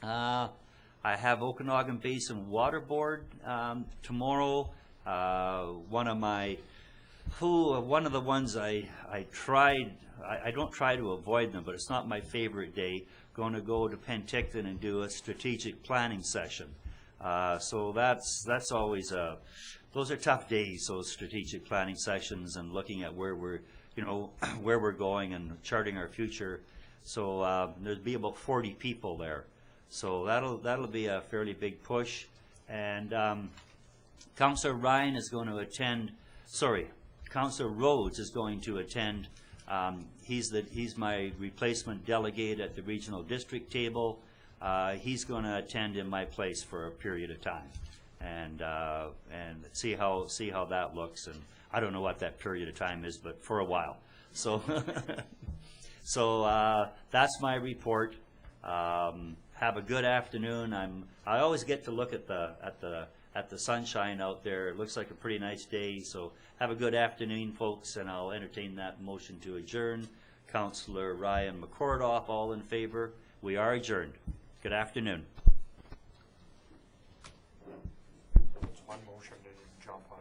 I have Okanagan Basin Water Board tomorrow. One of the ones I tried, I don't try to avoid them, but it's not my favorite day. Going to go to Penticton and do a strategic planning session. So that's always those are tough days, those strategic planning sessions, and looking at where we're, where we're going and charting our future. So there'll be about 40 people there. So that'll be a fairly big push. And Councillor Ryan is going to attend. Sorry, Councillor Rhodes is going to attend. He's my replacement delegate at the regional district table. He's going to attend in my place for a period of time, and see how that looks. And I don't know what that period of time is, but for a while. So so that's my report. Have a good afternoon. I always get to look at the sunshine out there. It looks like a pretty nice day. So have a good afternoon, folks, and I'll entertain that motion to adjourn. Councillor Ryan McCordoff, all in favor? We are adjourned. Good afternoon. It's one motion to jump on.